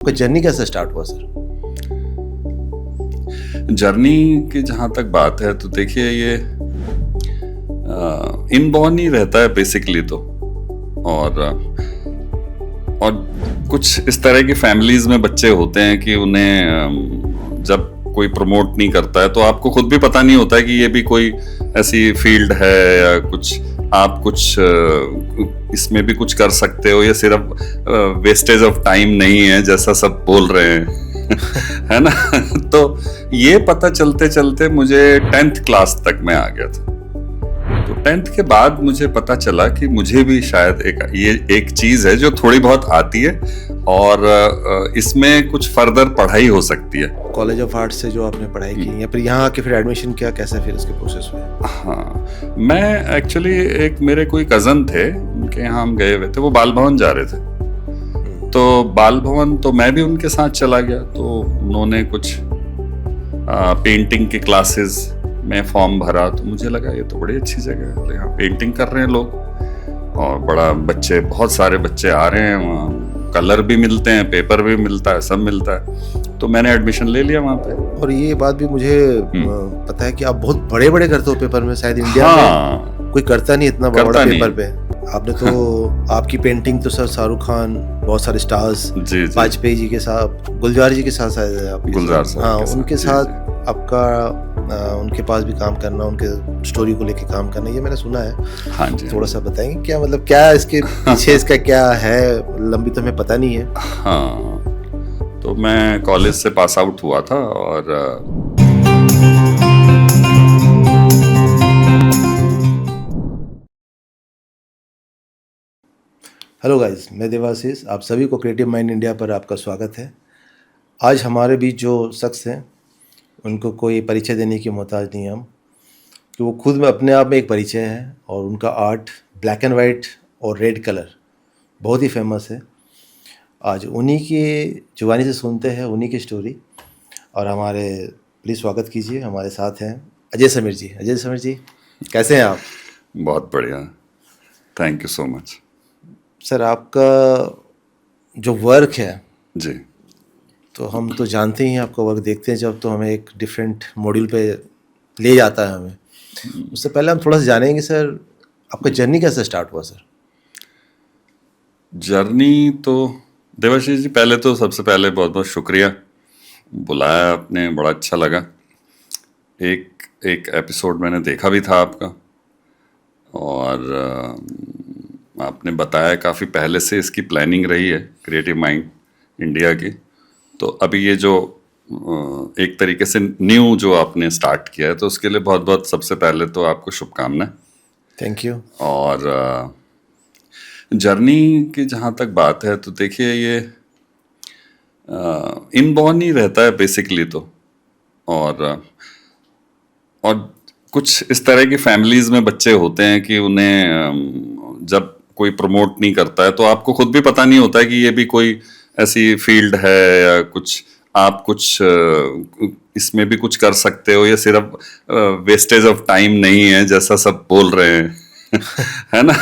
आपका जर्नी कैसे स्टार्ट हुआ सर? जर्नी की जहाँ तक बात है तो देखिए ये इनबॉर्न ही रहता है बेसिकली तो। और कुछ इस तरह की फैमिलीज में बच्चे होते हैं कि उन्हें जब कोई प्रमोट नहीं करता है तो आपको खुद भी पता नहीं होता है कि ये भी कोई ऐसी फील्ड है या कुछ आप कुछ इसमें भी कुछ कर सकते हो, ये सिर्फ वेस्टेज ऑफ टाइम नहीं है जैसा सब बोल रहे हैं है ना। तो ये पता चलते चलते मुझे 10th क्लास तक मैं आ गया था। तो 10th के बाद मुझे पता चला कि मुझे भी शायद ये एक चीज है जो थोड़ी बहुत आती है और इसमें कुछ फर्दर पढ़ाई हो सकती है। कॉलेज ऑफ आर्ट्स से जो आपने पढ़ाई की या फिर यहाँ आके फिर एडमिशन किया, कैसा फिर उसके प्रोसेस हुए? हाँ, मैं एक्चुअली एक मेरे कोई कजन थे, उनके यहाँ हम गए हुए थे, वो बाल भवन जा रहे थे। तो बाल भवन तो मैं भी उनके साथ चला गया। तो उन्होंने कुछ पेंटिंग के क्लासेस में फॉर्म भरा तो मुझे लगा ये तो बड़ी अच्छी जगह है, यहाँ पेंटिंग कर रहे हैं लोग और बहुत सारे बच्चे आ रहे हैं, वहाँ कलर भी मिलते हैं, पेपर भी मिलता है, सब मिलता है। तो मैंने एडमिशन ले लिया वहाँ पे। और ये बात भी मुझे पता है कि आप बहुत बड़े बड़े करते हो पेपर में, शायद इंडिया में कोई करता नहीं इतना बड़ा पेपर पे। आपने तो आपकी पेंटिंग तो सर शाहरुख खान, बहुत सारे स्टार्स, वाजपेयी जी के साथ, गुलजार जी के साथ शायद गुलजार साहब, हाँ उनके साथ आपका उनके पास भी काम करना, उनके स्टोरी को लेके काम करना, ये मैंने सुना है। हाँ जी, थोड़ा सा बताएंगे क्या मतलब क्या इसके पीछे इसका क्या है? लंबी तो हमें पता नहीं है। हाँ, तो मैं कॉलेज से पास आउट हुआ था और हेलो गाइस, मैं देवाशीष, आप सभी को क्रिएटिव माइंड इंडिया पर आपका स्वागत है। आज हमारे बीच जो शख्स हैं उनको कोई परिचय देने की मोहताज नहीं हम, कि वो खुद में अपने आप में एक परिचय है और उनका आर्ट ब्लैक एंड वाइट और रेड कलर बहुत ही फेमस है। आज उन्हीं की जुबानी से सुनते हैं उन्हीं की स्टोरी। और हमारे प्लीज़ स्वागत कीजिए, हमारे साथ हैं अजय समीर जी। अजय समीर जी, कैसे हैं आप? बहुत बढ़िया, thank you so much. Sir, आपका जो वर्क है जी, तो हम तो जानते ही हैं, आपका वर्क देखते हैं जब तो हमें एक डिफरेंट मॉड्यूल पे ले जाता है हमें। उससे पहले हम थोड़ा सा जानेंगे सर, आपका जर्नी कैसे स्टार्ट हुआ सर? जर्नी तो देवाशीष जी, पहले तो सबसे पहले बहुत बहुत शुक्रिया, बुलाया आपने, बड़ा अच्छा लगा। एक एपिसोड मैंने देखा भी था आपका और आपने बताया काफ़ी पहले से इसकी प्लानिंग रही है क्रिएटिव माइंड इंडिया की। तो अभी ये जो एक तरीके से न्यू जो आपने स्टार्ट किया है तो उसके लिए बहुत बहुत सबसे पहले तो आपको शुभकामनाएं। Thank you. और जर्नी की जहाँ तक बात है तो देखिए ये इनबॉर्न ही रहता है बेसिकली तो। और कुछ इस तरह की फैमिलीज में बच्चे होते हैं कि उन्हें जब कोई प्रमोट नहीं करता है तो आपको खुद भी पता नहीं होता है कि ये भी कोई ऐसी फील्ड है या कुछ आप कुछ इसमें भी कुछ कर सकते हो, ये सिर्फ वेस्टेज ऑफ टाइम नहीं है जैसा सब बोल रहे हैं है ना।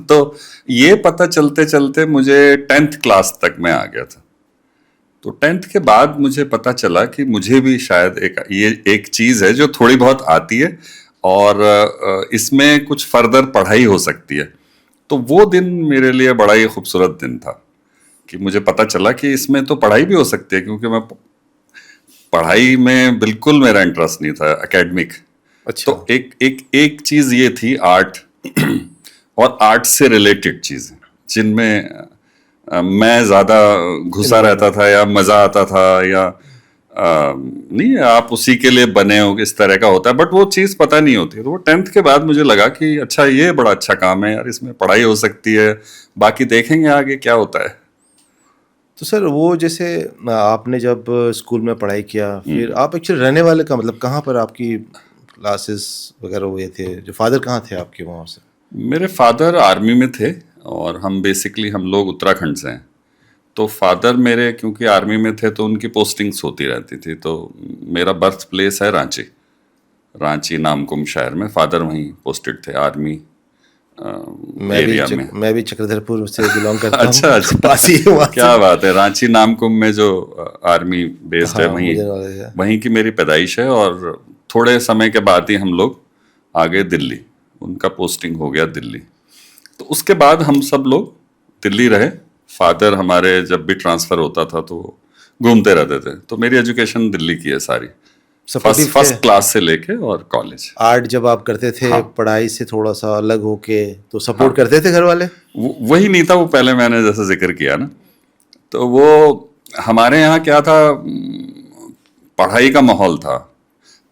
तो ये पता चलते चलते मुझे 10th क्लास तक मैं आ गया था। तो 10th के बाद मुझे पता चला कि मुझे भी शायद ये एक चीज है जो थोड़ी बहुत आती है और इसमें कुछ फर्दर पढ़ाई हो सकती है। तो वो दिन मेरे लिए बड़ा ही खूबसूरत दिन था कि मुझे पता चला कि इसमें तो पढ़ाई भी हो सकती है, क्योंकि मैं पढ़ाई में बिल्कुल मेरा इंटरेस्ट नहीं था एकेडमिक। अच्छा। तो एक चीज ये थी आर्ट और आर्ट से रिलेटेड चीजें जिनमें मैं ज्यादा घुसा रहता था या मजा आता था या नहीं आप उसी के लिए बने हो, इस तरह का होता है, बट वो चीज़ पता नहीं होती। तो वो 10th के बाद मुझे लगा कि अच्छा ये बड़ा अच्छा काम है यार, इसमें पढ़ाई हो सकती है, बाकी देखेंगे आगे क्या होता है। तो सर वो जैसे आपने जब स्कूल में पढ़ाई किया, फिर आप एक्चुअली रहने वाले का मतलब कहाँ पर आपकी क्लासेस वगैरह हुए थे? जो फादर कहाँ थे आपके वहाँ से? मेरे फादर आर्मी में थे और हम लोग उत्तराखंड से हैं। तो फादर मेरे क्योंकि आर्मी में थे तो उनकी पोस्टिंग्स होती रहती थी। तो मेरा बर्थ प्लेस है रांची नामकुम शहर में, फादर वहीं पोस्टेड थे आर्मी एरिया में। मैं भी चक्रधरपुर से बिलोंग करता हूँ। अच्छा अच्छा, पास ही है वहाँ से। क्या बात है। रांची नामकुम में जो आर्मी बेस्ड है, हाँ, वहीं मुझे knowledge है। वहीं की मेरी पैदाइश है। और थोड़े समय के बाद ही हम लोग आ गए दिल्ली, उनका पोस्टिंग हो गया दिल्ली। तो उसके बाद हम सब लोग दिल्ली रहे। फादर हमारे जब भी ट्रांसफर होता था तो घूमते रहते थे। तो मेरी एजुकेशन दिल्ली की है सारी, सपोर्टिव थे। फर्स्ट क्लास से लेके और कॉलेज। आर्ट जब आप करते थे हाँ। पढ़ाई से थोड़ा सा अलग होके, तो सपोर्ट करते थे घर वाले? वही नहीं था वो, पहले मैंने जैसे जिक्र किया ना, तो वो हमारे यहाँ क्या था, पढ़ाई का माहौल था।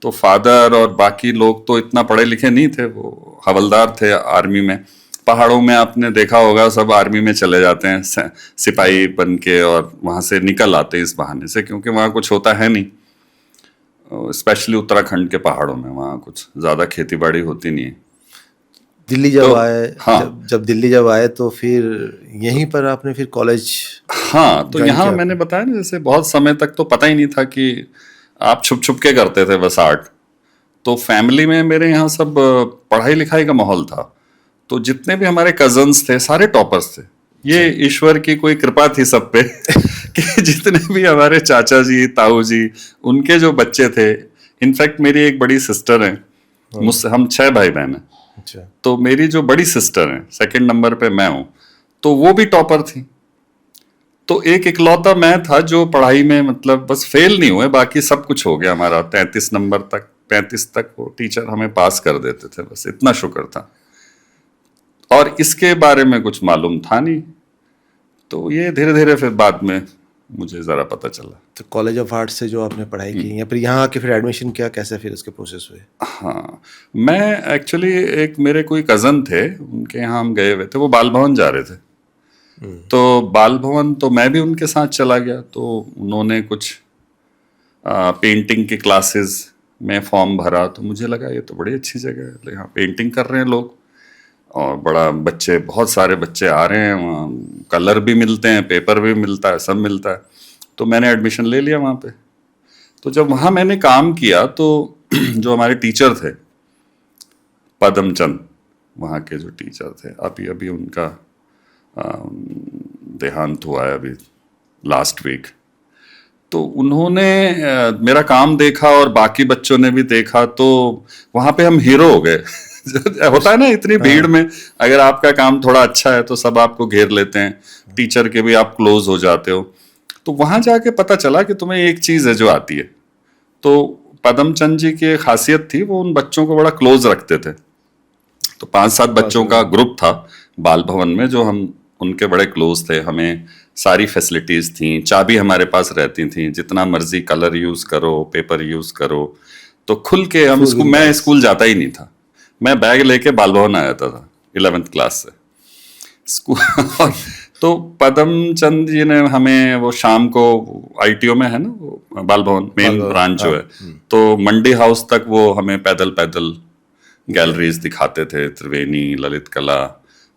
तो फादर और बाकी लोग तो इतना पढ़े लिखे नहीं थे, वो हवलदार थे आर्मी में। पहाड़ों में आपने देखा होगा, सब आर्मी में चले जाते हैं सिपाही बन के, और वहां से निकल आते हैं इस बहाने से, क्योंकि वहां कुछ होता है नहीं। स्पेशली उत्तराखंड के पहाड़ों में वहाँ कुछ ज़्यादा खेती बाड़ी होती नहीं है। दिल्ली जब तो आए, हाँ। जब दिल्ली जब आए तो फिर यहीं पर आपने फिर कॉलेज हाँ, तो ज्वाइन यहाँ किया? मैंने बताया ना, जैसे बहुत समय तक तो पता ही नहीं था कि आप छुप छुप के करते थे बस आर्ट। तो फैमिली में मेरे यहाँ सब पढ़ाई लिखाई का माहौल था। तो जितने भी हमारे कजन्स थे सारे टॉपर्स थे। ये ईश्वर की कोई कृपा थी सब पे कि जितने भी हमारे चाचा जी, ताऊ जी, उनके जो बच्चे थे। इनफैक्ट मेरी एक बड़ी सिस्टर है, मुझसे हम 6 भाई बहन हैं। अच्छा। तो मेरी जो बड़ी सिस्टर है, सेकंड नंबर पे मैं हूँ, तो वो भी टॉपर थी। तो एक इकलौता मैं था जो पढ़ाई में मतलब बस फेल नहीं हुए, बाकी सब कुछ हो गया हमारा। 33 नंबर तक, 35 तक वो टीचर हमें पास कर देते थे, बस इतना शुक्र था। और इसके बारे में कुछ मालूम था नहीं। तो ये धीरे धीरे फिर बाद में मुझे ज़रा पता चला। तो कॉलेज ऑफ आर्ट्स से जो आपने पढ़ाई की, या फिर यहाँ आके फिर एडमिशन किया, कैसे फिर उसके प्रोसेस हुए? हाँ, मैं एक्चुअली, एक मेरे कोई कज़न थे, उनके यहाँ हम गए हुए थे, वो बाल भवन जा रहे थे। तो बाल भवन तो मैं भी उनके साथ चला गया। तो उन्होंने कुछ पेंटिंग की क्लासेस में फॉर्म भरा। तो मुझे लगा ये तो बड़ी अच्छी जगह है, यहाँ पेंटिंग कर रहे हैं लोग, और बड़ा बच्चे, बहुत सारे बच्चे आ रहे हैं वहाँ, कलर भी मिलते हैं, पेपर भी मिलता है, सब मिलता है। तो मैंने एडमिशन ले लिया वहाँ पे। तो जब वहाँ मैंने काम किया तो जो हमारे टीचर थे, पदम चंद, वहाँ के जो टीचर थे, अभी अभी उनका देहांत हुआ है अभी लास्ट वीक। तो उन्होंने मेरा काम देखा और बाकी बच्चों ने भी देखा, तो वहाँ पे हम हीरो हो गए। होता है ना, इतनी भीड़ में अगर आपका काम थोड़ा अच्छा है तो सब आपको घेर लेते हैं, टीचर के भी आप क्लोज हो जाते हो। तो वहाँ जाके पता चला कि तुम्हें एक चीज़ है जो आती है। तो पदम चंद जी की खासियत थी, वो उन बच्चों को बड़ा क्लोज रखते थे। तो 5-7 बच्चों का ग्रुप था बाल भवन में, जो हम उनके बड़े क्लोज थे। हमें सारी फैसिलिटीज थी, चाबी हमारे पास रहती थी, जितना मर्जी कलर यूज करो, पेपर यूज करो। तो खुल के हम स्कूल, मैं स्कूल जाता ही नहीं था, मैं बैग लेके बाल भवन आ जाता था 11th क्लास से स्कूल। तो पदम चंद जी ने हमें, वो शाम को आईटीओ में है ना वो बाल भवन मेन ब्रांच जो है, तो मंडी हाउस तक वो हमें पैदल पैदल गैलरीज दिखाते थे, त्रिवेणी, ललित कला।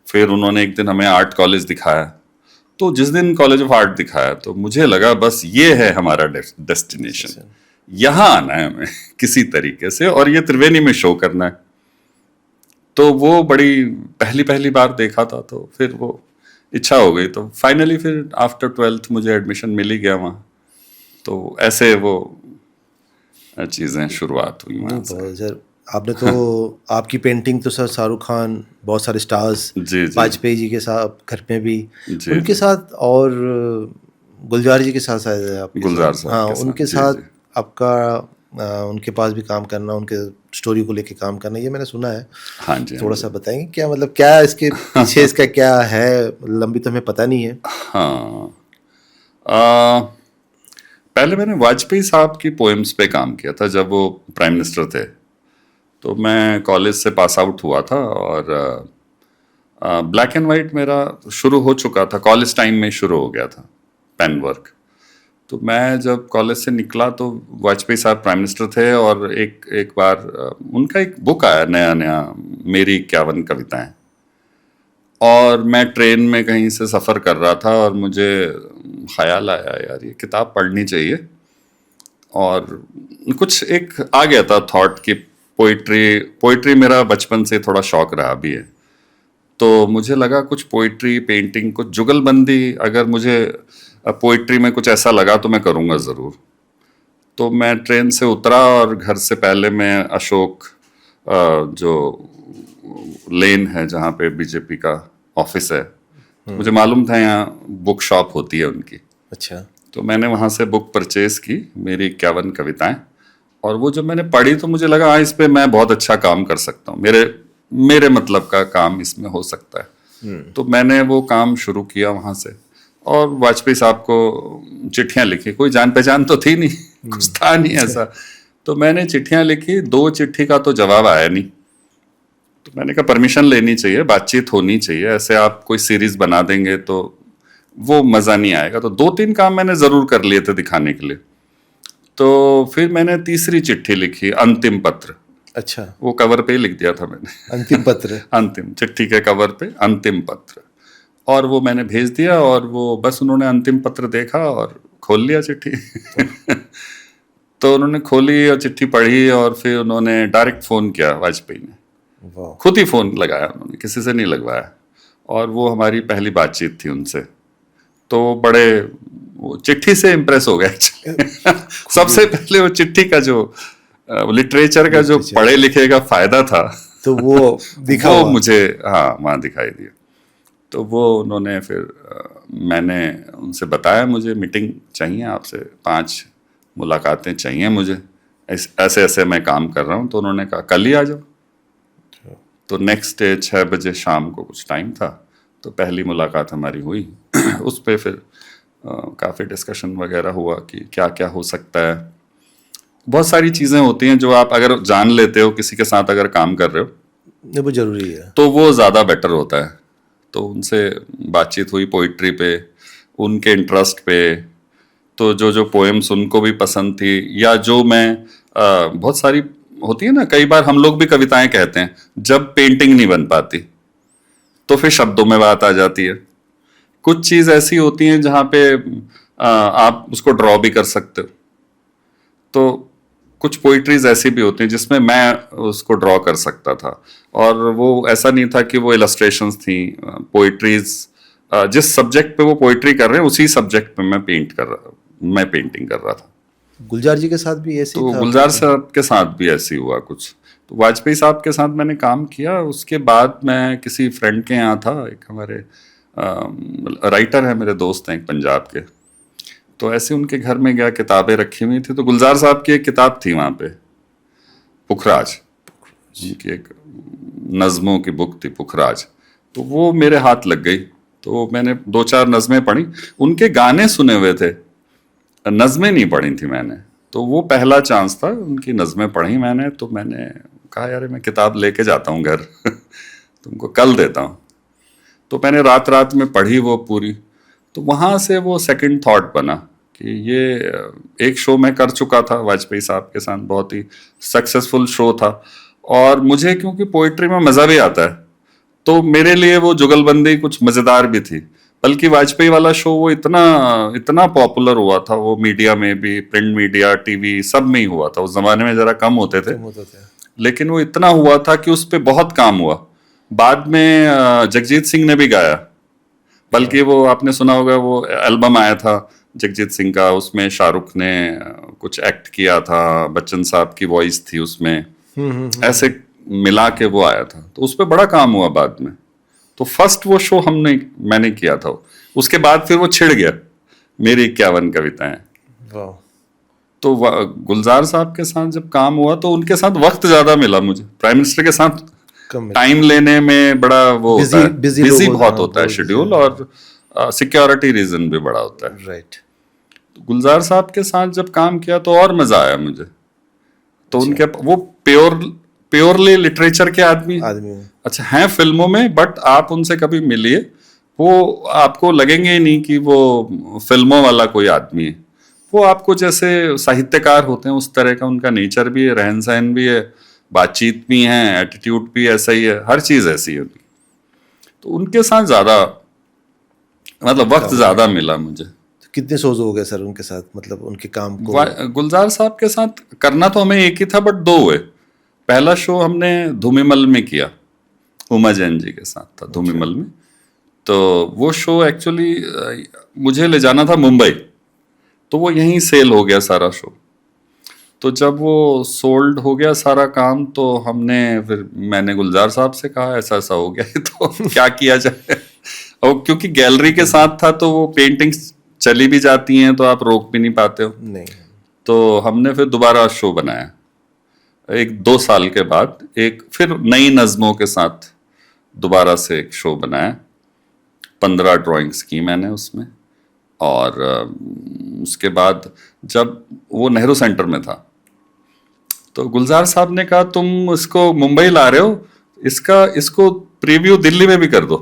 फिर उन्होंने एक दिन हमें आर्ट कॉलेज दिखाया। तो जिस दिन कॉलेज ऑफ आर्ट दिखाया तो मुझे लगा बस ये है हमारा डेस्टिनेशन, यहाँ आना है हमें किसी तरीके से, और ये त्रिवेणी में शो करना है। तो वो बड़ी पहली बार देखा था, तो फिर वो इच्छा हो गई। तो फाइनली फिर आफ्टर 12th मुझे एडमिशन मिल ही गया वहाँ। तो ऐसे वो चीज़ें शुरुआत हुई वहाँ से। सर, आपने तो आपकी पेंटिंग तो सर शाहरुख खान, बहुत सारे स्टार्स, जी जी वाजपेयी जी के साथ घर में भी, जी उनके साथ, और गुलजार जी के साथ शायद है आपके गुलजार साथ। साहब हाँ, के साथ, उनके जी साथ जी। आपका उनके पास भी काम करना, उनके स्टोरी को लेके काम करना, ये मैंने सुना है। हाँ जी, हाँ थोड़ा जी। सा बताएंगे क्या, मतलब क्या इसके पीछे, इसका क्या है, लंबी तो हमें पता नहीं है। हाँ, पहले मैंने वाजपेयी साहब की पोएम्स पे काम किया था जब वो प्राइम मिनिस्टर थे। तो मैं कॉलेज से पास आउट हुआ था, और ब्लैक एंड वाइट मेरा शुरू हो चुका था, कॉलेज टाइम में शुरू हो गया था पेन वर्क। तो मैं जब कॉलेज से निकला तो वाजपेयी साहब प्राइम मिनिस्टर थे, और एक बार उनका एक बुक आया नया, मेरी 51 कविताएं। और मैं ट्रेन में कहीं से सफ़र कर रहा था, और मुझे ख्याल आया यार ये किताब पढ़नी चाहिए। और कुछ एक आ गया था थॉट कि पोइट्री मेरा बचपन से थोड़ा शौक रहा भी है। तो मुझे लगा कुछ पोइट्री, पेंटिंग, कुछ जुगलबंदी, अगर मुझे पोइट्री में कुछ ऐसा लगा तो मैं करूँगा ज़रूर। तो मैं ट्रेन से उतरा और घर से पहले मैं अशोक जो लेन है जहाँ पे बीजेपी का ऑफिस है, मुझे मालूम था यहाँ बुक शॉप होती है उनकी। अच्छा। तो मैंने वहाँ से बुक परचेज की, मेरी 51 कविताएं, और वो जब मैंने पढ़ी तो मुझे लगा हाँ इस पे मैं बहुत अच्छा काम कर सकता हूँ, मेरे मेरे मतलब का काम इसमें हो सकता है। तो मैंने वो काम शुरू किया वहाँ से, और वाजपेयी साहब को चिट्ठियाँ लिखी। कोई जान पहचान तो थी नहीं, कुछ था नहीं ऐसा। तो मैंने चिट्ठियाँ लिखी, 2 चिट्ठी का तो जवाब आया नहीं। तो मैंने कहा परमिशन लेनी चाहिए, बातचीत होनी चाहिए, ऐसे आप कोई सीरीज बना देंगे तो वो मज़ा नहीं आएगा। तो 2-3 काम मैंने ज़रूर कर लिए थे दिखाने के लिए। तो फिर मैंने तीसरी चिट्ठी लिखी, अंतिम पत्र। अच्छा। वो कवर पे ही लिख दिया था मैंने, अंतिम पत्र। अंतिम चिट्ठी के कवर पे अंतिम पत्र, और वो मैंने भेज दिया। और वो बस उन्होंने अंतिम पत्र देखा और खोल लिया चिट्ठी। तो उन्होंने खोली और चिट्ठी पढ़ी, और फिर उन्होंने डायरेक्ट फ़ोन किया वाजपेयी ने, वाह। खुद ही फ़ोन लगाया उन्होंने, किसी से नहीं लगवाया। और वो हमारी पहली बातचीत थी उनसे। तो बड़े वो चिट्ठी से इम्प्रेस हो गए। सबसे पहले वो चिट्ठी का जो लिटरेचर का जो पढ़े लिखे का फायदा था, तो वो दिखा वो हुआ। मुझे हाँ वहाँ दिखाई दिया। तो वो उन्होंने फिर मैंने उनसे बताया मुझे मीटिंग चाहिए आपसे, 5 मुलाकातें चाहिए मुझे, ऐसे ऐसे मैं काम कर रहा हूँ। तो उन्होंने कहा कल ही आ जाओ। तो नेक्स्ट डे 6 बजे शाम को कुछ टाइम था, तो पहली मुलाकात हमारी हुई। उस पर फिर काफ़ी डिस्कशन वगैरह हुआ कि क्या क्या हो सकता है। बहुत सारी चीज़ें होती हैं जो आप अगर जान लेते हो किसी के साथ अगर काम कर रहे हो, ये वो जरूरी है। तो वो ज़्यादा बेटर होता है। तो उनसे बातचीत हुई पोइट्री पे, उनके इंटरेस्ट पे। तो जो जो पोएम्स उनको भी पसंद थी, या जो मैं बहुत सारी होती है ना, कई बार हम लोग भी कविताएं कहते हैं, जब पेंटिंग नहीं बन पाती तो फिर शब्दों में बात आ जाती है। कुछ चीज़ ऐसी होती हैं जहाँ पे आप उसको ड्रॉ भी कर सकते हो। तो कुछ पोइट्रीज ऐसी भी होती हैं जिसमें मैं उसको ड्रॉ कर सकता था, और वो ऐसा नहीं था कि वो इलस्ट्रेशंस थी। पोइट्रीज जिस सब्जेक्ट पे वो पोइट्री कर रहे हैं उसी सब्जेक्ट पे मैं पेंटिंग कर रहा था। गुलजार जी के साथ भी ऐसे ही तो था? गुलजार साहब के साथ भी ऐसे ही हुआ कुछ। तो वाजपेयी साहब के साथ मैंने काम किया। उसके बाद मैं किसी फ्रेंड के यहाँ था, एक हमारे राइटर है, मेरे दोस्त हैं एक पंजाब के। तो ऐसे उनके घर में गया, किताबें रखी हुई थी, तो गुलजार साहब की एक किताब थी वहाँ पे, पुखराज, उनकी एक नज़मों की बुक थी पुखराज। तो वो मेरे हाथ लग गई, तो मैंने 2-4 नज़में पढ़ी। उनके गाने सुने हुए थे, नज़में नहीं पढ़ी थी मैंने। तो वो पहला चांस था, उनकी नज़में पढ़ी मैंने। तो मैंने कहा यार मैं किताब लेके जाता हूँ घर, तुमको कल देता हूँ। तो मैंने रात रात में पढ़ी वो पूरी। तो वहाँ से वो सेकंड थॉट बना कि ये एक शो मैं कर चुका था वाजपेयी साहब के साथ, बहुत ही सक्सेसफुल शो था। और मुझे क्योंकि पोइट्री में मज़ा भी आता है, तो मेरे लिए वो जुगलबंदी कुछ मज़ेदार भी थी। बल्कि वाजपेयी वाला शो वो इतना इतना पॉपुलर हुआ था, वो मीडिया में भी, प्रिंट मीडिया, टीवी सब में ही हुआ था। उस जमाने में ज़रा कम होते थे, लेकिन वो इतना हुआ था कि उस पर बहुत काम हुआ। बाद में जगजीत सिंह ने भी गाया, बल्कि वो आपने सुना होगा, वो एल्बम आया था जगजीत सिंह का, उसमें शाहरुख ने कुछ एक्ट किया था, बच्चन साहब की वॉइस थी उसमें, ऐसे मिला के वो आया था। तो उस पर बड़ा काम हुआ बाद में। तो फर्स्ट वो शो मैंने किया था। उसके बाद फिर वो छिड़ गया, मेरी 51 कविताएं। तो गुलजार साहब के साथ जब काम हुआ तो उनके साथ वक्त ज्यादा मिला मुझे। प्राइम मिनिस्टर के साथ टाइम लेने में बड़ा वो होता है, बिजी बहुत होता है शेड्यूल, और सिक्योरिटी रीजन भी बड़ा होता है। राइट। गुलजार साहब के साथ जब काम किया तो और मजा आया मुझे। तो उनके वो प्योरली लिटरेचर के आदमी अच्छा हैं फिल्मों में, बट आप उनसे कभी मिलिए, वो आपको लगेंगे ही नहीं कि वो फिल्मों वाला कोई आदमी है। वो आपको जैसे साहित्यकार होते हैं उस तरह का उनका नेचर भी है, रहन सहन भी है, बातचीत भी है, एटीट्यूड भी ऐसा ही है, हर चीज ऐसी है। तो उनके साथ ज्यादा मतलब वक्त ज्यादा मिला मुझे। तो कितने शोज हो गए सर उनके साथ, मतलब उनके काम को? गुलजार साहब के साथ करना तो हमें एक ही था, बट 2 हुए। पहला शो हमने धूमिमल में किया, उमा जैन जी के साथ था धूमिमल में। तो वो शो एक्चुअली मुझे ले जाना था मुंबई, तो वो यहीं सेल हो गया सारा शो। तो जब वो सोल्ड हो गया सारा काम, तो मैंने गुलजार साहब से कहा ऐसा ऐसा हो गया है, तो क्या किया जाए। और क्योंकि गैलरी के साथ था तो वो पेंटिंग्स चली भी जाती हैं तो आप रोक भी नहीं पाते हो। नहीं, तो हमने फिर दोबारा शो बनाया, 1-2 साल के बाद एक फिर नई नज़मों के साथ दोबारा से एक शो बनाया। 15 ड्राइंग्स की मैंने उसमें। और उसके बाद जब वो नेहरू सेंटर में था, तो गुलजार साहब ने कहा तुम इसको मुंबई ला रहे हो, इसको प्रीव्यू दिल्ली में भी कर दो।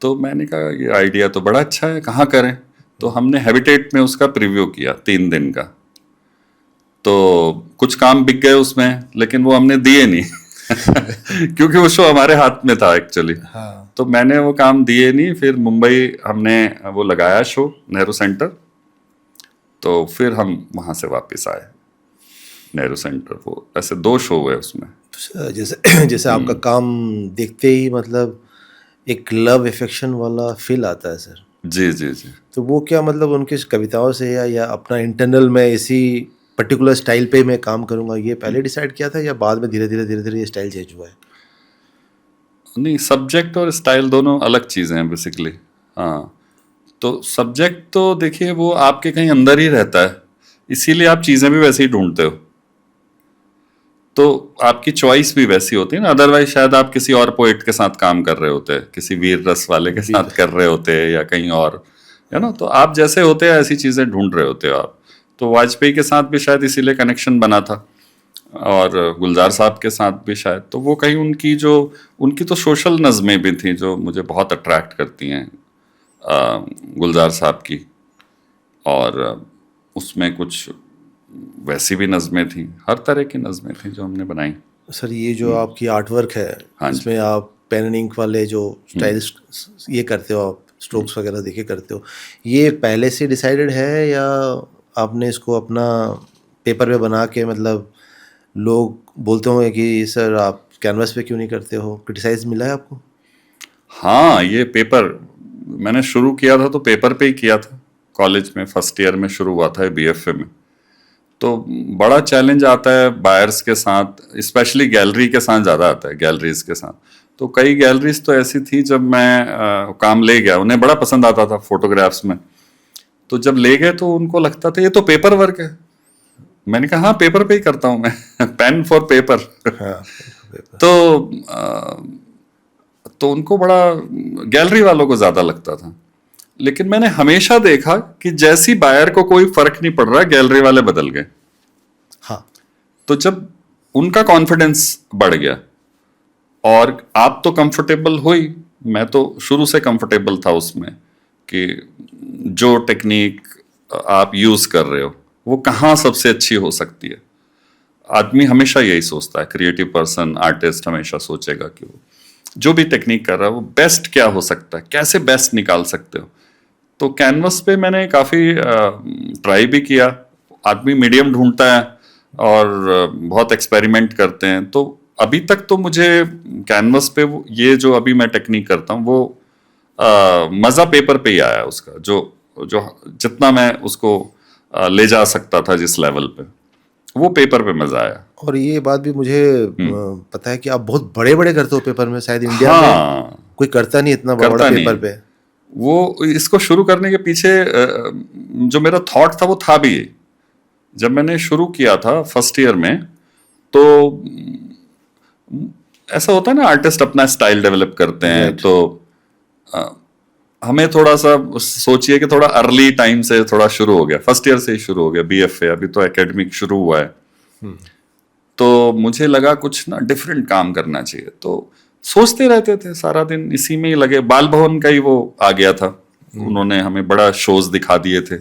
तो मैंने कहा ये आइडिया तो बड़ा अच्छा है, कहाँ करें। तो हमने हैबिटेट में उसका प्रीव्यू किया 3 दिन का। तो कुछ काम बिक गए उसमें, लेकिन वो हमने दिए नहीं क्योंकि वो शो हमारे हाथ में था एक्चुअली। हाँ, तो मैंने वो काम दिए नहीं। फिर मुंबई हमने वो लगाया शो नेहरू सेंटर, तो फिर हम वहां से वापस आए नेहरू सेंटर। वो ऐसे 2 शो हुए उसमें। तो जैसे जैसे आपका काम देखते ही मतलब एक लव अफेक्शन वाला फील आता है सर। जी जी जी। तो वो क्या मतलब उनकी कविताओं से या अपना इंटरनल में इसी पर्टिकुलर स्टाइल पे मैं काम करूंगा, ये पहले डिसाइड किया था या बाद में धीरे धीरे ये स्टाइल चेंज हुआ है? नहीं, सब्जेक्ट और स्टाइल दोनों अलग चीज़ें हैं बेसिकली। हाँ, तो सब्जेक्ट तो देखिए वो आपके कहीं अंदर ही रहता है, इसीलिए आप चीज़ें भी वैसे ही ढूंढते हो। तो आपकी चॉइस भी वैसी होती है ना, अदरवाइज शायद आप किसी और पोएट के साथ काम कर रहे होते, किसी वीर रस वाले के साथ कर रहे होते या कहीं और, है ना। तो आप जैसे होते हैं ऐसी चीज़ें ढूंढ रहे होते हो आप। तो वाजपेयी के साथ भी शायद इसीलिए कनेक्शन बना था, और गुलजार साहब के साथ भी शायद। तो वो कहीं उनकी तो सोशल नज़में भी थी जो मुझे बहुत अट्रैक्ट करती हैं, गुलजार साहब की। और उसमें कुछ वैसी भी नज़में थी, हर तरह की नज़में थी जो हमने बनाई। सर ये जो आपकी आर्ट वर्क है, हाँ जी। इसमें आप पेन एंड इंक वाले जो स्टाइलिश ये करते हो, आप स्ट्रोक्स वगैरह देखे करते हो, ये पहले से डिसाइडेड है या आपने इसको अपना पेपर पे बना के, मतलब लोग बोलते होंगे कि सर आप कैनवास पे क्यों नहीं करते हो, क्रिटिसाइज मिला है आपको? हाँ, ये पेपर मैंने शुरू किया था तो पेपर पे ही किया था। कॉलेज में फर्स्ट ईयर में शुरू हुआ था बीएफए में। तो बड़ा चैलेंज आता है बायर्स के साथ, स्पेशली गैलरी के साथ ज़्यादा आता है, गैलरीज के साथ। तो कई गैलरीज तो ऐसी थी, जब मैं काम ले गया, उन्हें बड़ा पसंद आता था फोटोग्राफ्स में। तो जब ले गए तो उनको लगता था ये तो पेपर वर्क है। मैंने कहा हाँ, पेपर पे ही करता हूँ मैं पेन फॉर पेपर हाँ, तो उनको बड़ा, गैलरी वालों को ज़्यादा लगता था। लेकिन मैंने हमेशा देखा कि जैसी बायर को कोई फर्क नहीं पड़ रहा, गैलरी वाले बदल गए। हाँ, तो जब उनका कॉन्फिडेंस बढ़ गया, और आप तो कंफर्टेबल हो ही, मैं तो शुरू से कंफर्टेबल था उसमें, कि जो टेक्निक आप यूज कर रहे हो वो कहाँ सबसे अच्छी हो सकती है। आदमी हमेशा यही सोचता है, क्रिएटिव पर्सन, आर्टिस्ट हमेशा सोचेगा कि वो जो भी टेक्निक कर रहा है वो बेस्ट क्या हो सकता है, कैसे बेस्ट निकाल सकते हो। तो कैनवस पे मैंने काफ़ी ट्राई भी किया। आदमी मीडियम ढूंढता है और बहुत एक्सपेरिमेंट करते हैं। तो अभी तक तो मुझे कैनवस पे ये जो अभी मैं टेक्निक करता हूँ वो मज़ा पेपर पे ही आया उसका, जो जितना मैं उसको ले जा सकता था जिस लेवल पे, वो पेपर पे मज़ा आया। और ये बात भी मुझे पता है कि आप बहुत बड़े बड़े करते हो पेपर में, शायद इंडिया में हाँ, कोई करता नहीं इतना बड़ा करता पेपर नहीं। पे। वो इसको शुरू करने के पीछे जो मेरा थॉट था वो था भी ये। जब मैंने शुरू किया था फर्स्ट ईयर में, तो ऐसा होता है ना, आर्टिस्ट अपना स्टाइल डेवलप करते हैं। Right. तो हमें थोड़ा सा सोचिए कि थोड़ा अर्ली टाइम से थोड़ा शुरू हो गया, फर्स्ट ईयर से ही शुरू हो गया बीएफए, अभी तो एकेडमिक शुरू हुआ है। तो मुझे लगा कुछ ना डिफरेंट काम करना चाहिए। तो सोचते रहते थे सारा दिन, इसी में ही लगे। बाल भवन का ही वो आ गया था, उन्होंने हमें बड़ा शोज दिखा दिए थे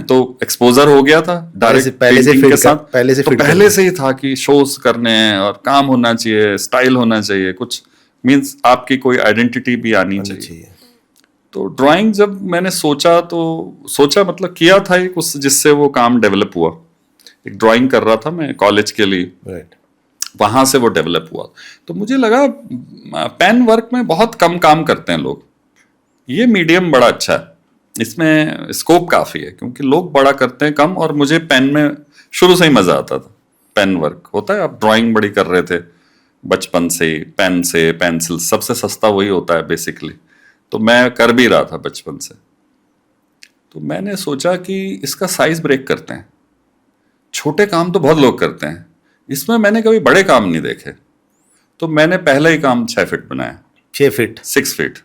तो एक्सपोजर हो गया था डायरेक्ट पेंटिंग के साथ। पहले से ही था कि शोज करने हैं और काम होना चाहिए, स्टाइल होना चाहिए, कुछ मींस आपकी कोई आइडेंटिटी भी आनी चाहिए। तो ड्राइंग जब मैंने सोचा मतलब किया था कुछ जिससे वो काम डेवलप हुआ। एक ड्राइंग कर रहा था मैं कॉलेज के लिए, Right. वहां से वो डेवलप हुआ। तो मुझे लगा पेन वर्क में बहुत कम काम करते हैं लोग, ये मीडियम बड़ा अच्छा है, इसमें स्कोप काफी है, क्योंकि लोग बड़ा करते हैं कम, और मुझे पेन में शुरू से ही मजा आता था। पेन वर्क होता है, आप ड्राइंग बड़ी कर रहे थे बचपन से ही, पेन से, पेंसिल सबसे सस्ता वही होता है बेसिकली, तो मैं कर भी रहा था बचपन से। तो मैंने सोचा कि इसका साइज ब्रेक करते हैं, छोटे काम तो बहुत लोग करते हैं, इसमें मैंने कभी बड़े काम नहीं देखे, तो मैंने पहला ही काम 6 फीट बनाया। 6 फीट 6 फीट,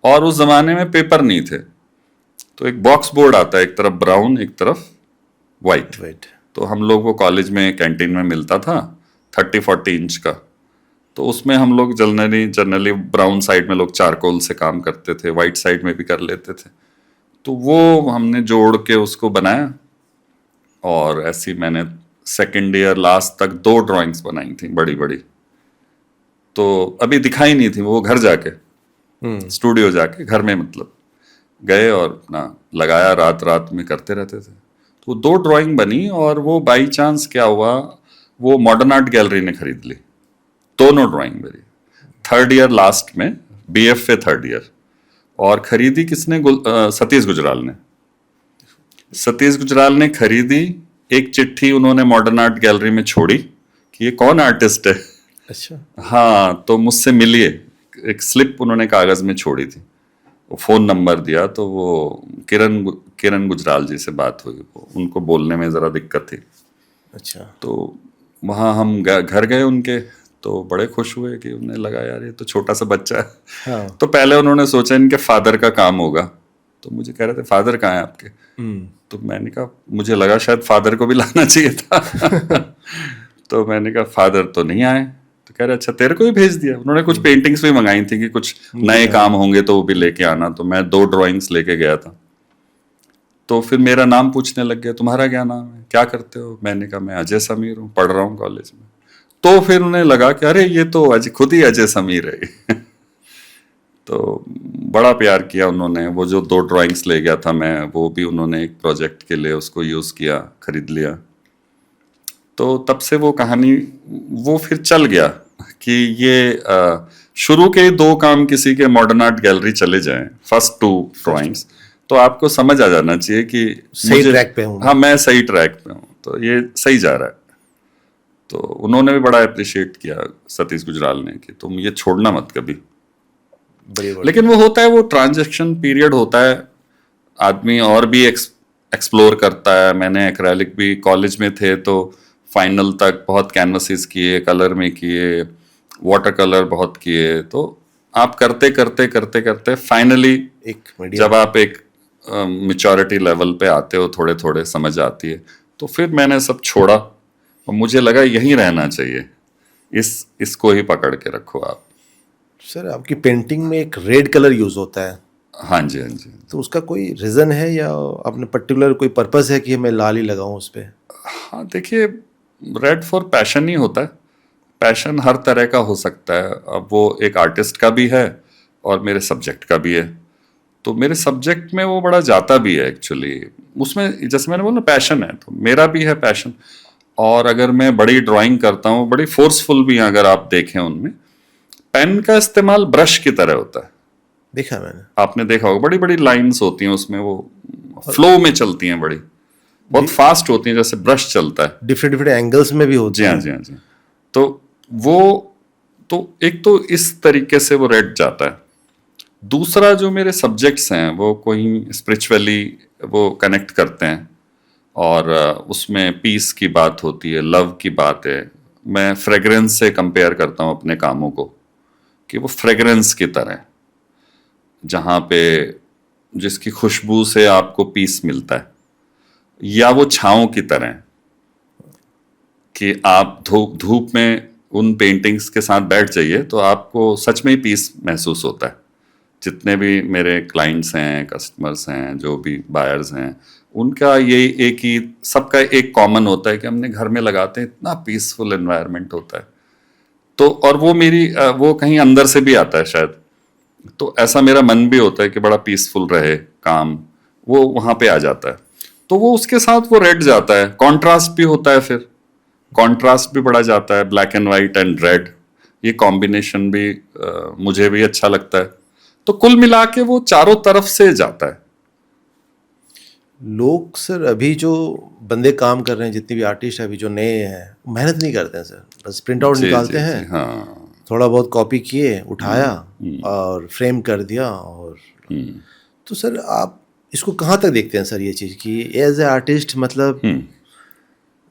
और उस जमाने में पेपर नहीं थे, तो एक बॉक्स बोर्ड आता है, एक तरफ ब्राउन एक तरफ वाइट, राइट। तो हम लोग वो कॉलेज में कैंटीन में मिलता था 30-40 इंच का, तो उसमें हम लोग जनरली ब्राउन साइड में लोग चारकोल से काम करते थे, वाइट साइड में भी कर लेते थे, तो वो हमने जोड़ के उसको बनाया, और ऐसी मैंने सेकेंड ईयर लास्ट तक 2 ड्राइंग्स बनाई थी बड़ी बड़ी। तो अभी दिखाई नहीं थी, वो घर जाके स्टूडियो जाके घर में मतलब गए और अपना लगाया, रात रात में करते रहते थे। तो 2 ड्राइंग बनी, और वो बाई चांस क्या हुआ, वो मॉडर्न आर्ट गैलरी ने खरीद ली, दोनों ड्राइंग मेरी, 3rd ईयर लास्ट में, BFA 3rd ईयर। और खरीदी किसने? सतीश गुजराल ने। सतीश गुजराल ने खरीदी, एक चिट्ठी उन्होंने मॉडर्न आर्ट गैलरी में छोड़ी कि ये कौन आर्टिस्ट है। अच्छा। हाँ, तो मुझसे मिलिए, एक स्लिप उन्होंने कागज में छोड़ी थी, वो फोन नंबर दिया, तो वो किरण गुजराल जी से बात हुई, उनको बोलने में जरा दिक्कत थी। अच्छा। तो वहाँ हम घर गए उनके, तो बड़े खुश हुए कि उन्हें लगा यार ये तो छोटा सा बच्चा है। हाँ। तो पहले उन्होंने सोचा इनके फादर का काम होगा, तो मुझे कह रहे थे फादर कहाँ है आपके? तो मैंने कहा मुझे लगा शायद फादर को भी लाना चाहिए था। तो मैंने कहा फादर तो नहीं आए, तो कह रहे अच्छा तेरे को ही भेज दिया। उन्होंने कुछ पेंटिंग्स भी मंगाई थी कि कुछ नए काम होंगे तो वो भी लेके आना, तो मैं 2 ड्राइंग्स लेके गया था। तो फिर मेरा नाम पूछने लग गया, तुम्हारा क्या नाम है, क्या करते हो? मैंने कहा मैं अजय समीर हूँ, पढ़ रहा हूँ कॉलेज में। तो फिर उन्हें लगा कि अरे ये तो खुद ही अजय समीर है। तो बड़ा प्यार किया उन्होंने, वो जो 2 ड्राइंग्स ले गया था मैं, वो भी उन्होंने एक प्रोजेक्ट के लिए उसको यूज़ किया, खरीद लिया। तो तब से वो कहानी वो फिर चल गया कि ये शुरू के 2 काम किसी के मॉडर्न आर्ट गैलरी चले जाएं, फर्स्ट 2 ड्राइंग्स, तो आपको समझ आ जाना चाहिए कि सही ट्रैक पे हूँ। हाँ, मैं सही ट्रैक पे हूँ, तो ये सही जा रहा है। तो उन्होंने भी बड़ा अप्रिशिएट किया सतीश गुजराल ने कि तुम ये छोड़ना मत कभी। लेकिन वो होता है, वो ट्रांजैक्शन पीरियड होता है, आदमी और भी एक्सप्लोर करता है। मैंने एक्रेलिक भी कॉलेज में थे तो फाइनल तक बहुत कैनवसेस किए, कलर में किए, वाटर कलर बहुत किए। तो आप करते करते करते करते फाइनली जब आप एक मैच्योरिटी लेवल पे आते हो, थोड़े थोड़े समझ आती है, तो फिर मैंने सब छोड़ा और मुझे लगा यहीं रहना चाहिए, इसको ही पकड़ के रखो आप। सर आपकी पेंटिंग में एक रेड कलर यूज होता है। हाँ जी, हाँ जी। तो उसका कोई रीजन है या आपने पर्टिकुलर कोई पर्पस है कि मैं लाल ही लगाऊं उस पर? हाँ देखिए, रेड फॉर पैशन ही होता है। पैशन हर तरह का हो सकता है, अब वो एक आर्टिस्ट का भी है और मेरे सब्जेक्ट का भी है। तो मेरे सब्जेक्ट में वो बड़ा जाता भी है एक्चुअली, उसमें जैसे मैंने बोला पैशन है, तो मेरा भी है पैशन। और अगर मैं बड़ी ड्राइंग करता हूँ, बड़ी फोर्सफुल भी, अगर आप देखें उनमें पेन का इस्तेमाल ब्रश की तरह होता है। देखा मैंने, आपने देखा होगा, बड़ी बड़ी लाइंस होती हैं उसमें, वो फ्लो में चलती हैं, बड़ी बहुत फास्ट होती हैं, जैसे ब्रश चलता है, डिफरेंट डिफरेंट एंगल्स में भी होती जी हाँ, जी हाँ, जी। तो वो तो एक तो इस तरीके से वो रेड जाता है। दूसरा जो मेरे सब्जेक्ट्स हैं वो कोई स्पिरिचुअली वो कनेक्ट करते हैं, और उसमें पीस की बात होती है, लव की बात है। मैं फ्रेग्रेंस से कंपेयर करता हूँ अपने कामों को कि वो फ्रेग्रेंस की तरह, जहाँ पे जिसकी खुशबू से आपको पीस मिलता है, या वो छाँव की तरह कि आप धूप में उन पेंटिंग्स के साथ बैठ जाइए तो आपको सच में ही पीस महसूस होता है। जितने भी मेरे क्लाइंट्स हैं, कस्टमर्स हैं, जो भी बायर्स हैं, उनका ये एक ही, सबका एक कॉमन होता है कि हमने घर में लगाते हैं, इतना पीसफुल एनवायरनमेंट होता है। तो और वो मेरी वो कहीं अंदर से भी आता है शायद, तो ऐसा मेरा मन भी होता है कि बड़ा पीसफुल रहे काम, वो वहाँ पे आ जाता है। तो वो उसके साथ वो रेड जाता है, कॉन्ट्रास्ट भी होता है फिर कॉन्ट्रास्ट भी बढ़ा जाता है, black and white and red, ये कॉम्बिनेशन भी मुझे भी अच्छा लगता है। तो कुल मिला के वो चारों तरफ से जाता है। लोग सर अभी जो बंदे काम कर रहे हैं, जितने भी आर्टिस्ट अभी जो नए हैं, मेहनत नहीं करते हैं सर, बस प्रिंट आउट जी निकालते जी हैं, जी, हाँ। थोड़ा बहुत कॉपी किए, उठाया और फ्रेम कर दिया। और तो सर आप इसको कहाँ तक देखते हैं सर, ये चीज़ कि एज ए आर्टिस्ट मतलब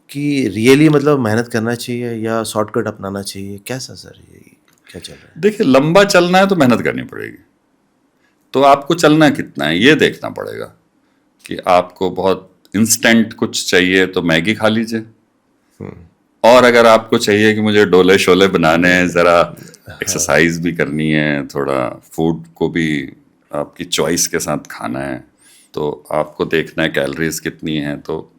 कि रियली मतलब मेहनत करना चाहिए या शॉर्टकट अपनाना चाहिए, कैसा सर ये क्या चल रहा है? देखिए, लंबा चलना है तो मेहनत करनी पड़ेगी। तो आपको चलना कितना है ये देखना पड़ेगा कि आपको बहुत इंस्टेंट कुछ चाहिए तो मैगी खा लीजिए, और अगर आपको चाहिए कि मुझे डोले शोले बनाने हैं, ज़रा एक्सरसाइज भी करनी है, थोड़ा फूड को भी आपकी चॉइस के साथ खाना है, तो आपको देखना है कैलोरीज कितनी हैं, तो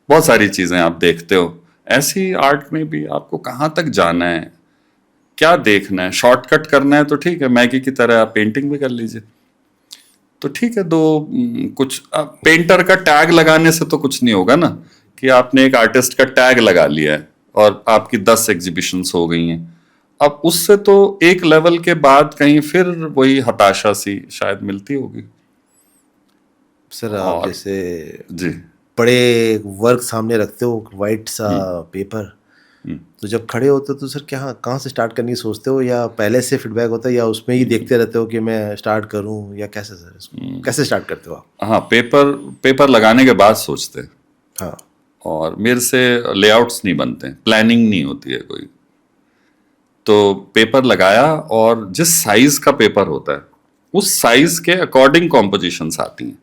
बहुत सारी चीज़ें आप देखते हो। ऐसी आर्ट में भी आपको कहाँ तक जाना है, क्या देखना है। शॉर्टकट करना है तो ठीक है, मैगी की तरह आप पेंटिंग भी कर लीजिए, तो ठीक है। कुछ पेंटर का टैग लगाने से तो कुछ नहीं होगा ना, कि आपने एक आर्टिस्ट का टैग लगा लिया है और आपकी 10 एग्जीबिशंस हो गई हैं। अब उससे तो एक लेवल के बाद कहीं फिर वही हताशा सी शायद मिलती होगी। सर आप और जैसे जी, बड़े वर्क सामने रखते हो, वाइट सा पेपर, तो जब खड़े होते हो तो सर क्या कहाँ से स्टार्ट करने की सोचते हो, या पहले से फीडबैक होता है, या उसमें ही देखते रहते हो कि मैं स्टार्ट करूं, या कैसे सर इसको कैसे स्टार्ट करते हो आप? हाँ, पेपर पेपर लगाने के बाद सोचते हैं। हाँ और मेरे से लेआउट्स नहीं बनते, प्लानिंग नहीं होती है कोई। तो पेपर लगाया और जिस साइज का पेपर होता है उस साइज के अकॉर्डिंग कॉम्पोजिशंस आती हैं।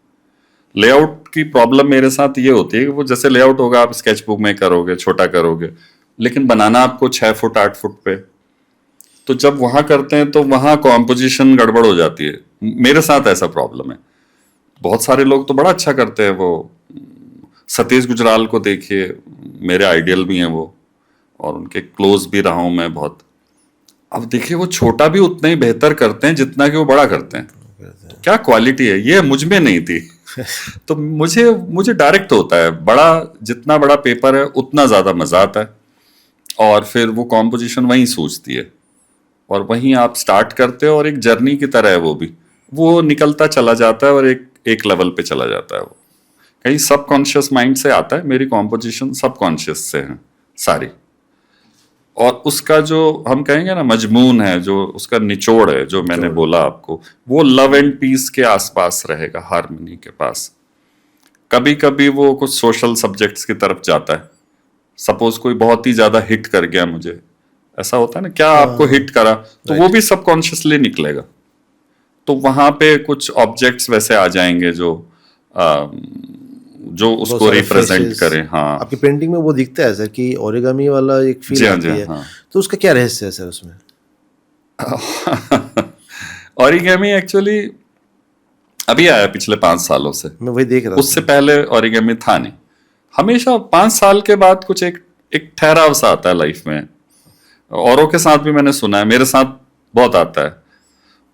लेआउट की प्रॉब्लम मेरे साथ ये होती है कि वो जैसे लेआउट होगा आप स्केच बुक में करोगे, छोटा करोगे, लेकिन बनाना आपको 6 फुट 8 फुट पे, तो जब वहां करते हैं तो वहां कॉम्पोजिशन गड़बड़ हो जाती है। मेरे साथ ऐसा प्रॉब्लम है। बहुत सारे लोग तो बड़ा अच्छा करते हैं, वो सतीश गुजराल को देखिए, मेरे आइडियल भी हैं वो, और उनके क्लोज भी रहा हूं मैं बहुत। अब देखिए, वो छोटा भी उतना ही बेहतर करते हैं जितना कि वो बड़ा करते हैं। तो क्या क्वालिटी है, ये मुझ में नहीं थी। तो मुझे मुझे डायरेक्ट होता है, बड़ा जितना बड़ा पेपर है उतना ज्यादा मजा आता है, और फिर वो कॉम्पोजिशन वहीं सूझती है, और वहीं आप स्टार्ट करते हो, और एक जर्नी की तरह है वो निकलता चला जाता है, और एक एक लेवल पे चला जाता है। वो कहीं सबकॉन्शियस माइंड से आता है, मेरी कॉम्पोजिशन सबकॉन्शियस से है सारी। और उसका जो हम कहेंगे ना मजमून है, जो उसका निचोड़ है, जो मैंने बोला आपको, वो लव एंड पीस के आसपास रहेगा, हार्मनी के पास। कभी कभी वो कुछ सोशल सब्जेक्ट्स की तरफ जाता है। सपोज कोई बहुत ही ज्यादा हिट कर गया मुझे, ऐसा होता है ना, क्या आपको हिट करा, तो वो भी सबकॉन्शियसली निकलेगा। तो वहां पे कुछ ऑब्जेक्ट्स वैसे आ जाएंगे जो बहुत उसको सारे रिप्रेजेंट फेसेस करें। हाँ आपकी पेंटिंग में वो दिखता है सर कि ओरिगामी वाला एक जी, फील हाँ जी, आती है, हाँ। तो उसका क्या रहस्य है सर उसमें? ओरिगेमी एक्चुअली अभी आया पिछले 5 सालों से। मैं वही देख रहा उससे था। पहले ओरिगेमी था नहीं। हमेशा 5 साल के बाद कुछ एक एक ठहराव सा आता है लाइफ में। औरों के साथ भी मैंने सुना है, मेरे साथ बहुत आता है।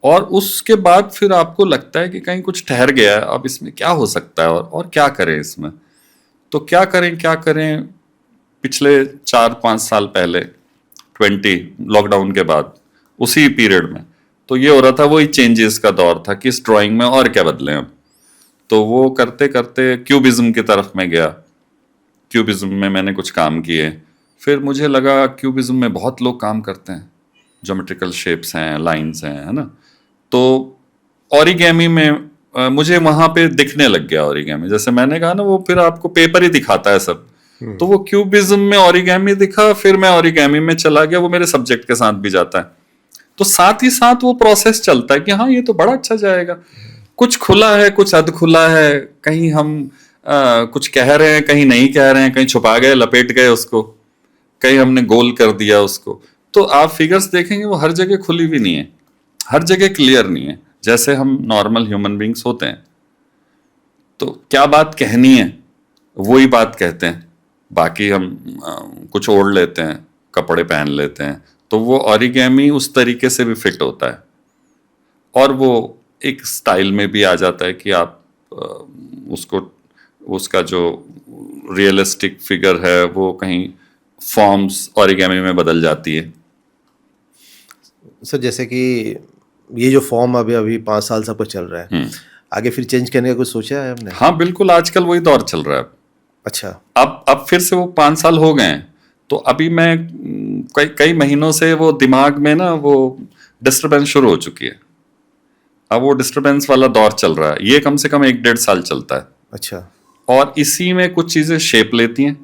और उसके बाद फिर आपको लगता है कि कहीं कुछ ठहर गया है, अब इसमें क्या हो सकता है, और क्या करें इसमें। तो क्या करें। पिछले 4-5 साल पहले लॉकडाउन के बाद, उसी पीरियड में, तो ये हो रहा था, वही चेंजेस का दौर था कि इस ड्राइंग में और क्या बदलें अब। तो वो करते करते क्यूबिज्म की तरफ मैं गया। क्यूबिज्म में मैंने कुछ काम किए। फिर मुझे लगा क्यूबिज्म में बहुत लोग काम करते हैं, ज्योमेट्रिकल शेप्स हैं, लाइंस हैं, है ना। तो ओरिगेमी में मुझे वहां पे दिखने लग गया ओरिगेमी। जैसे मैंने कहा ना, वो फिर आपको पेपर ही दिखाता है सब। तो वो क्यूबिज्म में ओरिगेमी दिखा, फिर मैं ओरिगेमी में चला गया, वो मेरे सब्जेक्ट के साथ भी जाता है। तो साथ ही साथ वो प्रोसेस चलता है कि हाँ, ये तो बड़ा अच्छा जाएगा। कुछ खुला है, कुछ अध खुला है, कहीं हम कुछ कह रहे हैं, कहीं नहीं कह रहे हैं, कहीं छुपा गए, लपेट गए उसको, कहीं हमने गोल कर दिया उसको। तो आप फिगर्स देखेंगे, वो हर जगह खुली भी नहीं है, हर जगह क्लियर नहीं है, जैसे हम नॉर्मल ह्यूमन बींग्स होते हैं। तो क्या बात कहनी है वही बात कहते हैं, बाकी हम कुछ ओढ़ लेते हैं, कपड़े पहन लेते हैं। तो वो ओरिगेमी उस तरीके से भी फिट होता है, और वो एक स्टाइल में भी आ जाता है कि आप उसको, उसका जो रियलिस्टिक फिगर है वो कहीं फॉर्म्स ओरिगेमी में बदल जाती है। सर जैसे कि ये जो फॉर्म अभी अभी 5 साल से आपको चल रहा है, आगे फिर चेंज करने का कुछ सोचा है आपने? हाँ बिल्कुल, आजकल वही दौर चल रहा है। अच्छा। अब फिर से वो 5 साल हो गए हैं, तो अभी मैं कई कई महीनों से वो दिमाग में ना वो डिस्टरबेंस शुरू हो चुकी है। अब वो डिस्टरबेंस वाला दौर चल रहा है, ये कम से कम 1-1.5 साल चलता है। अच्छा। और इसी में कुछ चीजें शेप लेती हैं।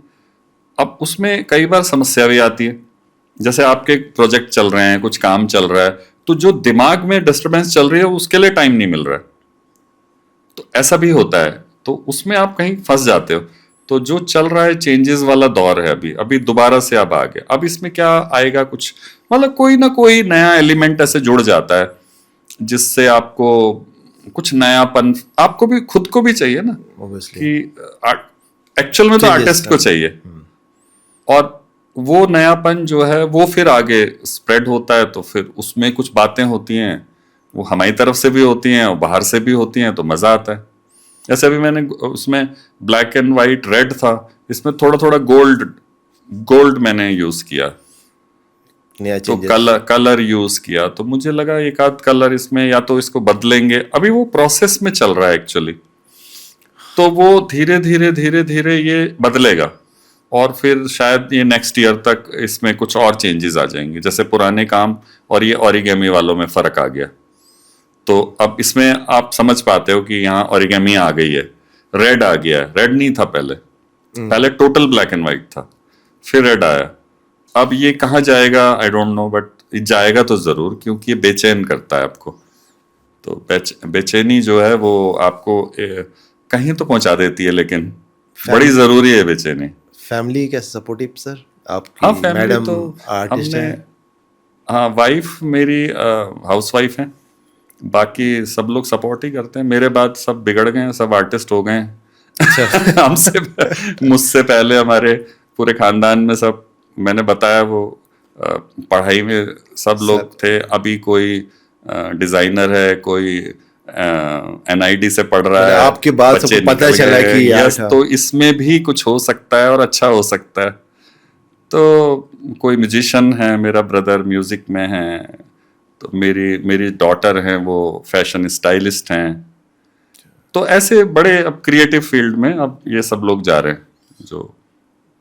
अब उसमें कई बार समस्या भी आती है, जैसे आपके प्रोजेक्ट चल रहे हैं, कुछ काम चल रहा है, तो जो दिमाग में डिस्टरबेंस चल रही है उसके लिए टाइम नहीं मिल रहा है, तो ऐसा भी होता है, तो उसमें आप कहीं फंस जाते हो। तो जो चल रहा है चेंजेस वाला दौर है, अभी अभी दोबारा से अब आ गया। अब इसमें क्या आएगा, कुछ मतलब कोई ना कोई नया एलिमेंट ऐसे जुड़ जाता है जिससे आपको कुछ नयापन, आपको भी खुद को भी चाहिए ना, Obviously. कि एक्चुअल में तो Changes, आर्टिस्ट को चाहिए, और वो नयापन जो है वो फिर आगे स्प्रेड होता है, तो फिर उसमें कुछ बातें होती हैं, वो हमारी तरफ से भी होती हैं और बाहर से भी होती हैं, तो मजा आता है। जैसे अभी मैंने उसमें ब्लैक एंड वाइट रेड था, इसमें थोड़ा थोड़ा गोल्ड गोल्ड मैंने यूज किया, नया तो चेंजेस। कलर यूज किया, तो मुझे लगा एक आध कलर इसमें या तो इसको बदलेंगे, अभी वो प्रोसेस में चल रहा है एक्चुअली, तो वो धीरे धीरे धीरे धीरे ये बदलेगा, और फिर शायद ये नेक्स्ट ईयर तक इसमें कुछ और चेंजेस आ जाएंगे। जैसे पुराने काम और ये ओरिगेमी वालों में फर्क आ गया, तो अब इसमें आप समझ पाते हो कि यहाँ ओरिगेमी आ गई है, रेड आ गया है, रेड नहीं था पहले, पहले टोटल ब्लैक एंड व्हाइट था, फिर रेड आया। अब ये कहाँ जाएगा आई डोंट नो, बट जाएगा तो जरूर, क्योंकि ये बेचैन करता है आपको, तो बेचैनी जो है वो आपको कहीं तो पहुंचा देती है, लेकिन बड़ी जरूरी है बेचैनी। फैमिली कैसे सपोर्टिव सर आपकी? हाँ फैमिली मैडम तो आर्टिस्ट हमने, हैं? हाँ वाइफ मेरी हाउस वाइफ है, बाकी सब लोग सपोर्ट ही करते हैं। मेरे बाद सब बिगड़ गए हैं, सब आर्टिस्ट हो गए हैं। अच्छा। हमसे मुझसे पहले हमारे पूरे खानदान में सब, मैंने बताया वो पढ़ाई में सब लोग थे, अभी कोई डिजाइनर है, कोई एनआईडी से पढ़ रहा मतलब है, आपके बाद बच्चे सबको पता निकल चला गए। कि यार यस, तो इसमें भी कुछ हो सकता है और अच्छा हो सकता है। तो कोई म्यूजिशियन है, मेरा ब्रदर म्यूजिक में है, तो मेरी डॉटर है वो फैशन स्टाइलिस्ट हैं, तो ऐसे बड़े अब क्रिएटिव फील्ड में अब ये सब लोग जा रहे हैं। जो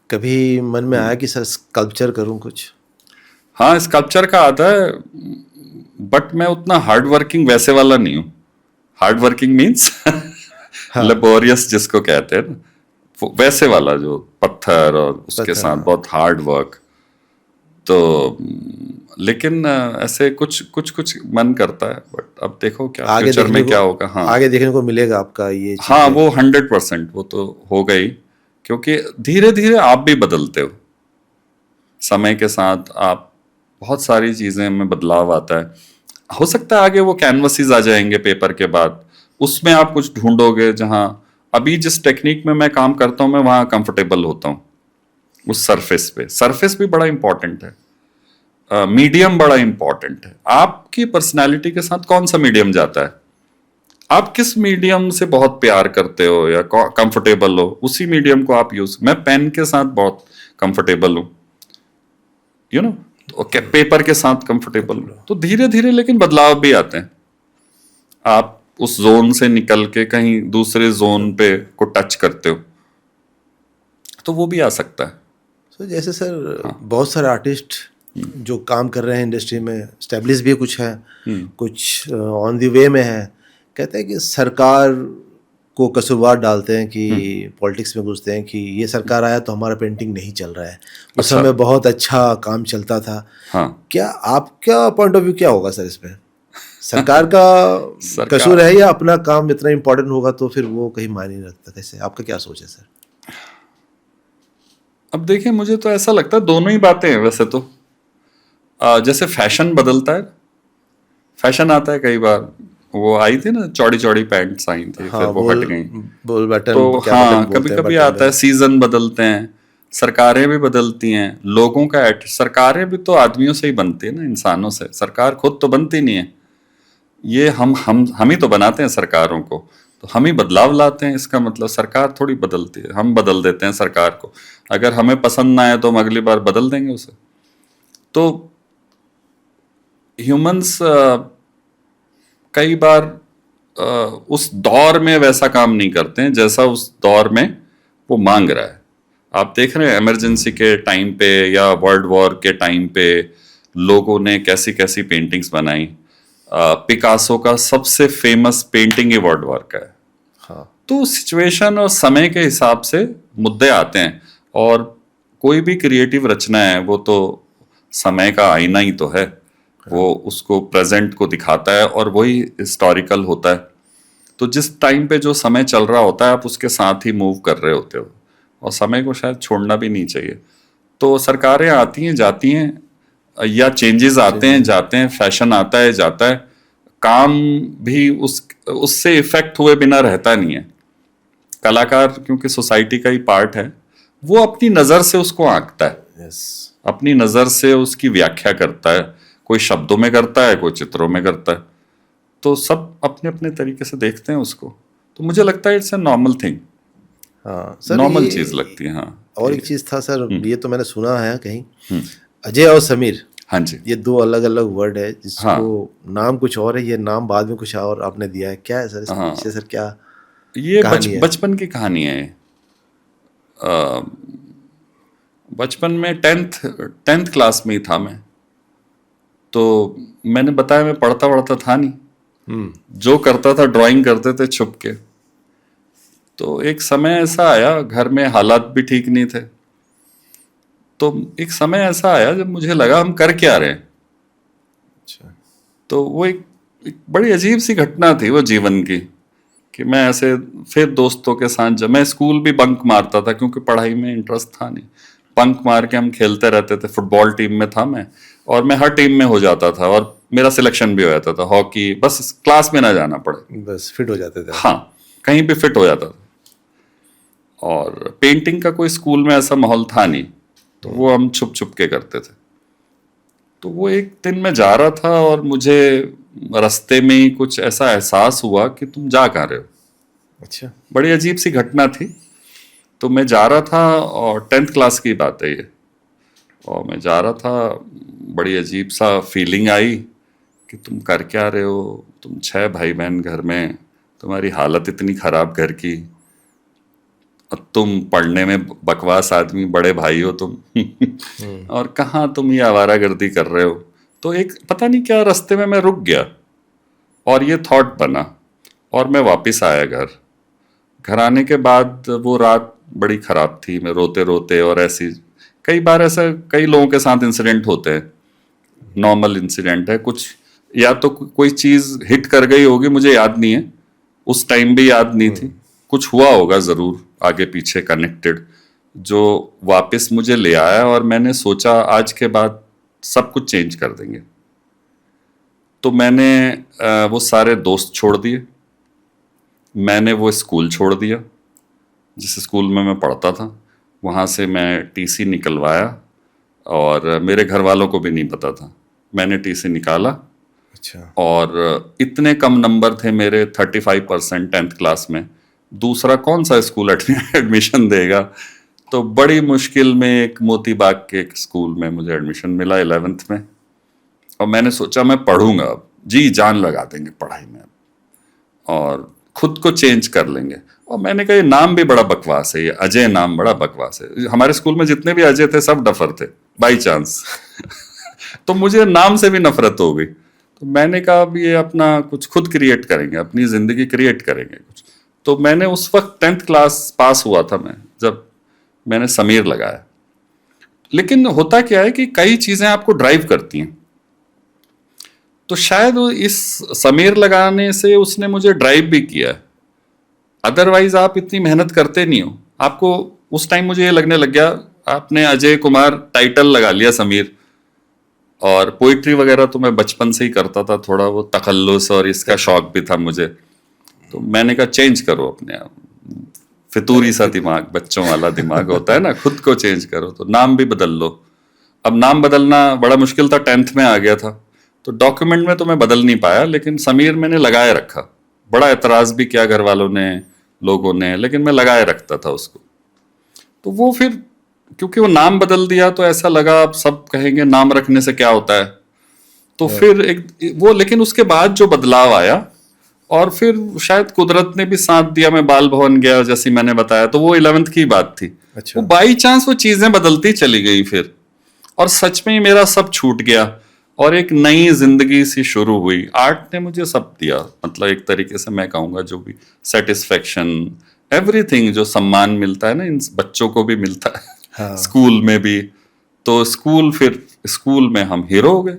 कभी मन में आया कि सर स्कल्पचर करूं कुछ? हाँ स्कल्पचर का आता है, बट मैं उतना हार्ड वर्किंग वैसे वाला नहीं हूँ। हार्ड वर्किंग मीन्स लेबोरियस जिसको कहते हैं ना, वैसे वाला जो पत्थर और उसके साथ बहुत हार्ड वर्क, तो लेकिन ऐसे कुछ कुछ कुछ मन करता है, बट अब देखो क्या आगे फ्यूचर में देखने क्या को होगा। हाँ आगे देखने को मिलेगा आपका ये हाँ चीजें? वो 100% वो तो हो गई, क्योंकि धीरे धीरे आप भी बदलते हो समय के साथ, आप बहुत सारी चीजें में बदलाव आता है। हो सकता है आगे वो कैनवसेस आ जाएंगे पेपर के बाद, उसमें आप कुछ ढूंढोगे, जहां अभी जिस टेक्निक में मैं काम करता हूं मैं वहां कंफर्टेबल होता हूं, उस सरफेस पे। सरफेस भी बड़ा इंपॉर्टेंट है, मीडियम बड़ा इंपॉर्टेंट है। आपकी पर्सनालिटी के साथ कौन सा मीडियम जाता है, आप किस मीडियम से बहुत प्यार करते हो या कंफर्टेबल हो, उसी मीडियम को आप यूज। मैं पेन के साथ बहुत कंफर्टेबल हूं, यू नो, पेपर के साथ कंफर्टेबल हूं। तो धीरे धीरे लेकिन बदलाव भी आते हैं, आप उस जोन से निकल के कहीं दूसरे जोन पे को टच करते हो, तो वो भी आ सकता है। तो जैसे सर बहुत सारे आर्टिस्ट जो काम कर रहे हैं इंडस्ट्री में, स्टैब्लिश भी कुछ है, कुछ ऑन द वे में है, कहते हैं कि सरकार को कसूरवार डालते हैं कि पॉलिटिक्स में घुसते हैं कि ये सरकार आया तो हमारा पेंटिंग नहीं चल रहा है, उस समय बहुत अच्छा काम चलता था। हाँ क्या आपका पॉइंट ऑफ व्यू क्या होगा सर इसमें? सरकार का कसूर है या अपना काम इतना इम्पोर्टेंट होगा तो फिर वो कहीं मायने नहीं रखता? कैसे, आपका क्या सोच है सर? अब देखिए, मुझे तो ऐसा लगता है दोनों ही बातें हैं वैसे तो। जैसे फैशन बदलता है, फैशन आता है कई बार, वो आई थी ना चौड़ी चौड़ी पैंट्स आई थी, हाँ, फिर वो हट गई, बोल बटन, तो क्या हाँ बटन कभी बोलते हैं, कभी बटन आता है, सीजन बदलते हैं, सरकारें भी बदलती हैं, लोगों का सरकारें भी तो आदमियों से ही बनती है ना, इंसानों से। सरकार खुद तो बनती नहीं है, ये हम ही तो बनाते हैं सरकारों को। तो हम ही बदलाव लाते हैं, इसका मतलब सरकार थोड़ी बदलती है, हम बदल देते हैं सरकार को। अगर हमें पसंद ना आए तो हम अगली बार बदल देंगे उसे। तो ह्यूमंस कई बार उस दौर में वैसा काम नहीं करते हैं जैसा उस दौर में वो मांग रहा है। आप देख रहे हैं इमरजेंसी के टाइम पे या वर्ल्ड वॉर के टाइम पे लोगों ने कैसी कैसी पेंटिंग्स बनाई। पिकासो का सबसे फेमस पेंटिंग ही वर्ल्ड वॉर का है। हाँ। तो सिचुएशन और समय के हिसाब से मुद्दे आते हैं, और कोई भी क्रिएटिव रचना है वो तो समय का आईना ही तो है। वो उसको प्रेजेंट को दिखाता है और वही हिस्टोरिकल होता है। तो जिस टाइम पे जो समय चल रहा होता है आप उसके साथ ही मूव कर रहे होते हो, और समय को शायद छोड़ना भी नहीं चाहिए। तो सरकारें आती हैं जाती हैं, या चेंजेस आते हैं जाते हैं, फैशन आता है जाता है, काम भी उससे इफेक्ट हुए बिना रहता नहीं है। कलाकार क्योंकि सोसाइटी का ही पार्ट है, वो अपनी नज़र से उसको आंकता है। यस। अपनी नज़र से उसकी व्याख्या करता है, कोई शब्दों में करता है, कोई चित्रों में करता है। तो सब अपने अपने तरीके से देखते हैं उसको। तो मुझे लगता है इट्स ए नॉर्मल थिंग, हाँ सर, नॉर्मल ये चीज़ लगती है। हाँ, और एक चीज़ था सर, ये तो मैंने सुना है कहीं, अजय और समीर, हाँ जी, ये दो अलग अलग वर्ड है, जिसको हाँ। नाम कुछ और है, ये नाम बाद में कुछ और आपने दिया है, क्या है सर इसके हाँ। पीछे सर, क्या ये कहानी है? बचपन की कहानी है। बचपन में टेंथ क्लास में ही था मैं। तो मैंने बताया मैं पढ़ता पढ़ता था नहीं, जो करता था ड्राइंग करते थे छुप के। तो एक समय ऐसा आया, घर में हालात भी ठीक नहीं थे, तो एक समय ऐसा आया जब मुझे लगा हम कर क्या रहे हैं। अच्छा। तो वो एक बड़ी अजीब सी घटना थी वो जीवन की, कि मैं ऐसे फिर दोस्तों के साथ, जब मैं स्कूल भी बंक मारता था क्योंकि पढ़ाई में इंटरेस्ट था नहीं, बंक मार के हम खेलते रहते थे। फुटबॉल टीम में था मैं, और मैं हर टीम में हो जाता था, और मेरा सिलेक्शन भी हो जाता था, हॉकी, बस क्लास में ना जाना पड़े, बस फिट हो जाते थे। हाँ, कहीं भी फिट हो जाता था। और पेंटिंग का कोई स्कूल में ऐसा माहौल था नहीं, तो वो हम छुप छुप के करते थे। तो वो एक दिन मैं जा रहा था और मुझे रास्ते में ही कुछ ऐसा एहसास हुआ कि तुम जा कहाँ रहे हो। अच्छा। बड़ी अजीब सी घटना थी। तो मैं जा रहा था, और 10th क्लास की बात है ये, और मैं जा रहा था, बड़ी अजीब सा फीलिंग आई कि तुम कर क्या रहे हो, तुम 6 भाई बहन घर में, तुम्हारी हालत इतनी खराब घर की, और तुम पढ़ने में बकवास आदमी, बड़े भाई हो तुम और कहाँ तुम ये आवारागर्दी कर रहे हो। तो एक पता नहीं क्या रास्ते में मैं रुक गया, और ये थॉट बना, और मैं वापस आया घर आने के बाद वो रात बड़ी खराब थी। मैं रोते रोते, और ऐसी कई बार ऐसा कई लोगों के साथ इंसिडेंट होते हैं, नॉर्मल इंसिडेंट है कुछ, या तो कोई चीज़ हिट कर गई होगी, मुझे याद नहीं है, उस टाइम भी याद नहीं थी, कुछ हुआ होगा ज़रूर आगे पीछे कनेक्टेड, जो वापस मुझे ले आया, और मैंने सोचा आज के बाद सब कुछ चेंज कर देंगे। तो मैंने वो सारे दोस्त छोड़ दिए, मैंने वो स्कूल छोड़ दिया जिस स्कूल में मैं पढ़ता था, वहाँ से मैं टीसी निकलवाया, और मेरे घर वालों को भी नहीं पता था, मैंने टीसी निकाला। अच्छा। और इतने कम नंबर थे मेरे, 35% 10th क्लास में, दूसरा कौन सा स्कूल एडमिशन देगा। तो बड़ी मुश्किल में एक मोती बाग के एक स्कूल में मुझे एडमिशन मिला 11th में, और मैंने सोचा मैं पढ़ूंगा, अब जी जान लगा देंगे पढ़ाई में, और खुद को चेंज कर लेंगे। और मैंने कहा ये नाम भी बड़ा बकवास है, ये अजय नाम बड़ा बकवास है। हमारे स्कूल में जितने भी अजय थे सब डफर थे बाई चांस तो मुझे नाम से भी नफरत हो गई। तो मैंने कहा अब ये अपना कुछ खुद क्रिएट करेंगे, अपनी ज़िंदगी क्रिएट करेंगे कुछ। तो मैंने उस वक्त 10th क्लास पास हुआ था मैं, जब मैंने समीर लगाया। लेकिन होता क्या है कि कई चीज़ें आपको ड्राइव करती हैं, तो शायद इस समीर लगाने से उसने मुझे ड्राइव भी किया है। अदरवाइज आप इतनी मेहनत करते नहीं हो। आपको उस टाइम मुझे ये लगने लग गया, आपने अजय कुमार टाइटल लगा लिया समीर, और पोइट्री वगैरह तो मैं बचपन से ही करता था, थोड़ा वो तखल्लुस और इसका शौक भी था मुझे। तो मैंने कहा चेंज करो अपने आप, फितूरी सा दिमाग, बच्चों वाला दिमाग होता है ना, खुद को चेंज करो, तो नाम भी बदल लो। अब नाम बदलना बड़ा मुश्किल था, 10th में आ गया था, तो डॉक्यूमेंट में तो मैं बदल नहीं पाया, लेकिन समीर मैंने लगाए रखा बड़ा एतराज भी किया घर वालों ने, लोगों ने, लेकिन मैं लगाए रखता था उसको। तो वो फिर क्योंकि वो नाम बदल दिया तो ऐसा लगा अब सब कहेंगे नाम रखने से क्या होता है, तो फिर एक वो, लेकिन उसके बाद जो बदलाव आया और फिर शायद कुदरत ने भी साथ दिया, मैं बाल भवन गया जैसे मैंने बताया, तो वो 11th की बात थी। अच्छा। वो बाई चांस वो चीजें बदलती चली गई फिर, और सच में ही मेरा सब छूट गया और एक नई जिंदगी सी शुरू हुई। आर्ट ने मुझे सब दिया, मतलब एक तरीके से मैं कहूंगा जो भी सेटिस्फेक्शन, एवरीथिंग, जो सम्मान मिलता है ना इन बच्चों को भी मिलता है, हाँ। स्कूल में भी। तो फिर स्कूल में हम हीरो हो गए,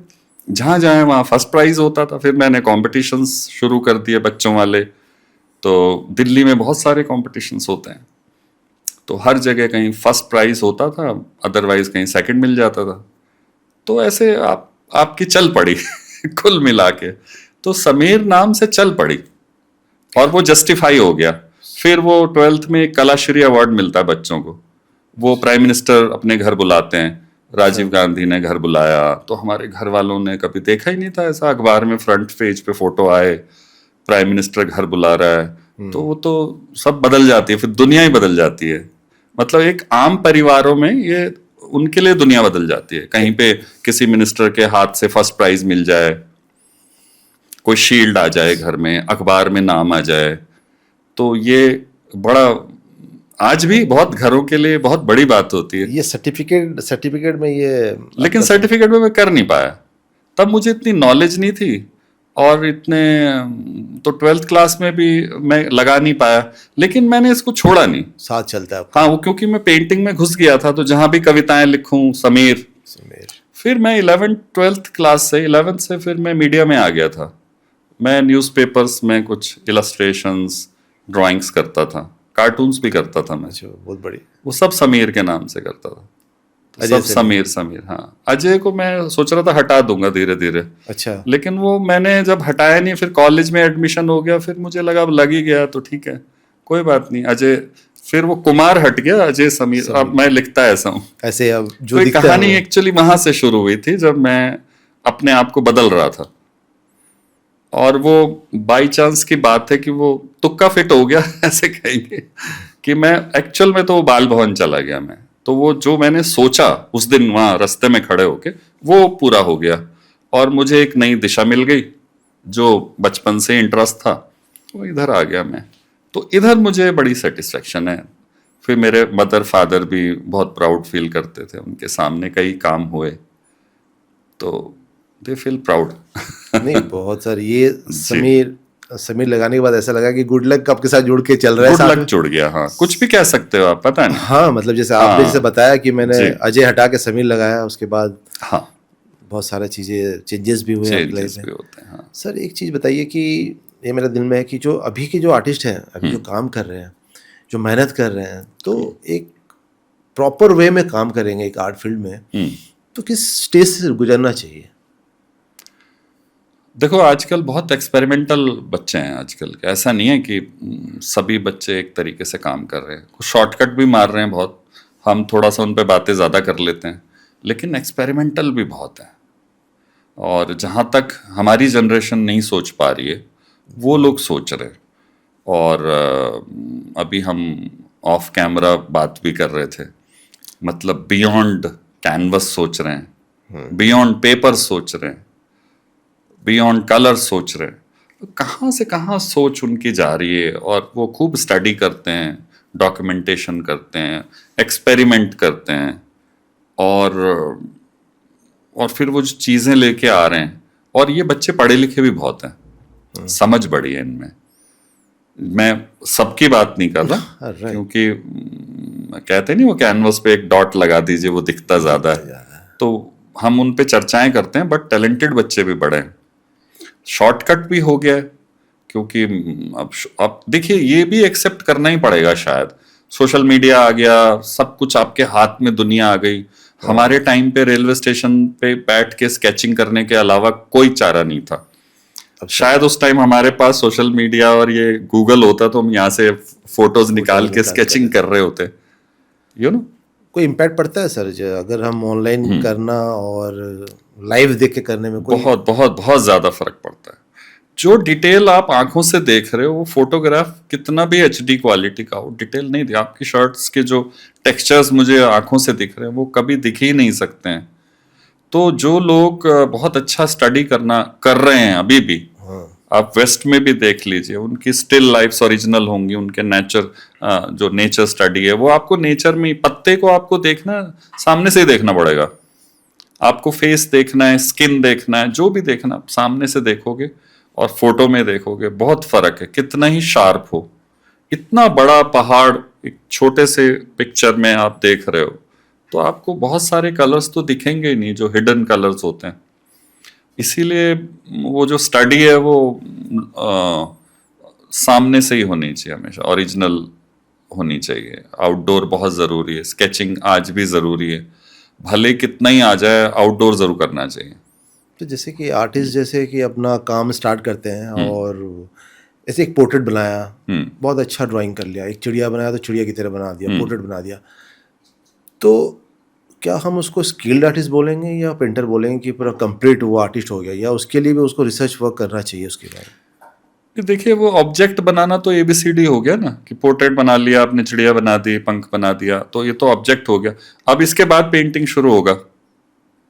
जहां जाए वहां फर्स्ट प्राइज होता था। फिर मैंने कॉम्पिटिशन्स शुरू कर दिए बच्चों वाले, तो दिल्ली में बहुत सारे कॉम्पिटिशन्स होते हैं, तो हर जगह कहीं फर्स्ट प्राइज होता था, अदरवाइज कहीं सेकंड मिल जाता था। तो ऐसे आपकी चल पड़ी कुल मिला के तो समीर नाम से चल पड़ी, और वो जस्टिफाई हो गया। फिर वो 12th में एक कलाश्री अवार्ड मिलता है बच्चों को, वो प्राइम मिनिस्टर अपने घर बुलाते हैं, राजीव गांधी ने घर बुलाया, तो हमारे घर वालों ने कभी देखा ही नहीं था ऐसा, अखबार में फ्रंट पेज पे फोटो आए, प्राइम मिनिस्टर घर बुला रहा है, तो वो तो सब बदल जाती है, फिर दुनिया ही बदल जाती है। मतलब एक आम परिवारों में ये उनके लिए दुनिया बदल जाती है, कहीं पे किसी मिनिस्टर के हाथ से फर्स्ट प्राइज मिल जाए, कोई शील्ड आ जाए घर में, अखबार में नाम आ जाए, तो ये बड़ा, आज भी बहुत घरों के लिए बहुत बड़ी बात होती है। ये सर्टिफिकेट में ये, लेकिन सर्टिफिकेट में मैं कर नहीं पाया, तब मुझे इतनी नॉलेज नहीं थी, और इतने, तो 12th क्लास में भी मैं लगा नहीं पाया, लेकिन मैंने इसको छोड़ा नहीं। साथ चलता है आपका। हाँ, वो क्योंकि मैं पेंटिंग में घुस गया था, तो जहां भी कविताएं लिखूं समीर। फिर मैं 12th क्लास से, 11th से फिर मैं मीडिया में आ गया था। मैं न्यूज़पेपर्स में कुछ इलस्ट्रेशंस, ड्राइंग्स करता था, कार्टून्स भी करता था मैं। अच्छा, बहुत बड़ी। वो सब समीर के नाम से करता था, तो सब समीर। हाँ, अजय को मैं सोच रहा था हटा दूंगा धीरे धीरे। अच्छा। लेकिन वो मैंने जब हटाया नहीं, फिर कॉलेज में एडमिशन हो गया, फिर मुझे लगा अब लग ही गया तो ठीक है, कोई बात नहीं, अजय। फिर वो कुमार हट गया, अजय समीर। अब मैं लिखता ऐसा हूँ ऐसे, अब जो कोई कहानी एक्चुअली वहां से शुरू हुई थी जब मैं अपने आप को बदल रहा था, और वो बाई चांस की बात है कि वो तुक्का फिट हो गया ऐसे कहेंगे, कि मैं एक्चुअल में तो वो बाल भवन चला गया मैं, तो वो जो मैंने सोचा उस दिन वहां रास्ते में खड़े होके, वो पूरा हो गया, और मुझे एक नई दिशा मिल गई। जो बचपन से इंटरेस्ट था वो इधर आ गया मैं, तो इधर मुझे बड़ी सेटिस्फेक्शन है। फिर मेरे मदर फादर भी बहुत प्राउड फील करते थे, उनके सामने कई काम हुए, तो दे फील प्राउड। नहीं, बहुत सारी ये समीर लगाने के बाद ऐसा लगा कि गुड लक आपके साथ जुड़ के चल रहा है। गुड लक जुड़ गया, हाँ, कुछ भी कह सकते हो आप, पता है ना। हाँ, मतलब जैसे आपने जैसे बताया कि मैंने अजय हटा के समीर लगाया, उसके बाद हाँ बहुत सारा चीजें, चेंजेस भी हुए आपकी लाइफ में। होते हैं। हाँ। सर, एक चीज बताइए कि ये मेरे दिल में है कि जो अभी के जो आर्टिस्ट हैं, अभी जो काम कर रहे हैं, जो मेहनत कर रहे हैं, तो एक प्रॉपर वे में काम करेंगे एक आर्ट फील्ड में, तो किस स्टेज से गुजरना चाहिए? देखो, आजकल बहुत एक्सपेरिमेंटल बच्चे हैं आजकल के, ऐसा नहीं है कि सभी बच्चे एक तरीके से काम कर रहे हैं, कुछ शॉर्टकट भी मार रहे हैं बहुत, हम थोड़ा सा उन पे बातें ज़्यादा कर लेते हैं, लेकिन एक्सपेरिमेंटल भी बहुत है। और जहाँ तक हमारी जनरेशन नहीं सोच पा रही है, वो लोग सोच रहे हैं। और अभी हम ऑफ कैमरा बात भी कर रहे थे, मतलब बियॉन्ड कैनवस सोच रहे हैं, बियॉन्ड पेपर सोच रहे हैं, बियॉन्ड कलर सोच रहे हैं। कहाँ से कहाँ सोच उनकी जा रही है, और वो खूब स्टडी करते हैं, डॉक्यूमेंटेशन करते हैं, एक्सपेरिमेंट करते हैं, और फिर वो जो चीज़ें लेके आ रहे हैं। और ये बच्चे पढ़े लिखे भी बहुत हैं, समझ बड़ी है इनमें। मैं सबकी बात नहीं कर रहा, क्योंकि कहते नहीं वो कैनवस पे एक डॉट लगा दीजिए वो दिखता ज़्यादा है, तो हम उन पे चर्चाएं करते हैं, बट टैलेंटेड बच्चे भी बड़े हैं। शॉर्टकट भी हो गया है, क्योंकि अब देखिए ये भी एक्सेप्ट करना ही पड़ेगा शायद, सोशल मीडिया आ गया, सब कुछ आपके हाथ में दुनिया आ गई। हमारे टाइम पे रेलवे स्टेशन पे बैठ के स्केचिंग करने के अलावा कोई चारा नहीं था। शायद उस टाइम हमारे पास सोशल मीडिया और ये गूगल होता तो हम यहाँ से फोटोज निकाल के स्केचिंग कर रहे होते, यू नो। कोई इम्पैक्ट पड़ता है सर अगर हम ऑनलाइन करना और लाइव देख के करने में? कोई बहुत बहुत बहुत ज्यादा फर्क पड़ता है। जो डिटेल आप आंखों से देख रहे हो वो फोटोग्राफ कितना भी एचडी क्वालिटी का हो, डिटेल नहीं दिया। आपकी शर्ट्स के जो टेक्सचर्स मुझे आंखों से दिख रहे हैं वो कभी दिख ही नहीं सकते हैं। तो जो लोग बहुत अच्छा स्टडी कर रहे हैं अभी भी, आप वेस्ट में भी देख लीजिए, उनकी स्टिल लाइफ्स ओरिजिनल होंगी, उनके नेचर जो नेचर स्टडी है वो आपको नेचर में पत्ते को आपको देखना सामने से ही देखना पड़ेगा। आपको फेस देखना है, स्किन देखना है, जो भी देखना आप सामने से देखोगे और फोटो में देखोगे, बहुत फर्क है। कितना ही शार्प हो, इतना बड़ा पहाड़ एक छोटे से पिक्चर में आप देख रहे हो तो आपको बहुत सारे कलर्स तो दिखेंगे ही नहीं जो हिडन कलर्स होते हैं। इसीलिए वो जो स्टडी है वो सामने से ही होनी चाहिए, हमेशा ओरिजिनल होनी चाहिए। आउटडोर बहुत ज़रूरी है, स्केचिंग आज भी ज़रूरी है, भले कितना ही आ जाए आउटडोर ज़रूर करना चाहिए। तो जैसे कि आर्टिस्ट जैसे कि अपना काम स्टार्ट करते हैं और ऐसे एक पोर्ट्रेट बनाया, बहुत अच्छा ड्राइंग कर लिया, एक चिड़िया बनाया तो चिड़िया की तरह बना दिया, पोर्ट्रेट बना दिया, तो क्या हम उसको स्किल्ड आर्टिस्ट बोलेंगे या पेंटर बोलेंगे कि पूरा कंप्लीट वो आर्टिस्ट हो गया, या उसके लिए भी उसको रिसर्च वर्क करना चाहिए उसके बारे में? कि देखिए वो ऑब्जेक्ट बनाना तो ABCD हो गया ना, कि पोर्ट्रेट बना लिया आपने, चिड़िया बना दी, पंख बना दिया, तो ये तो ऑब्जेक्ट हो गया। अब इसके बाद पेंटिंग शुरू होगा।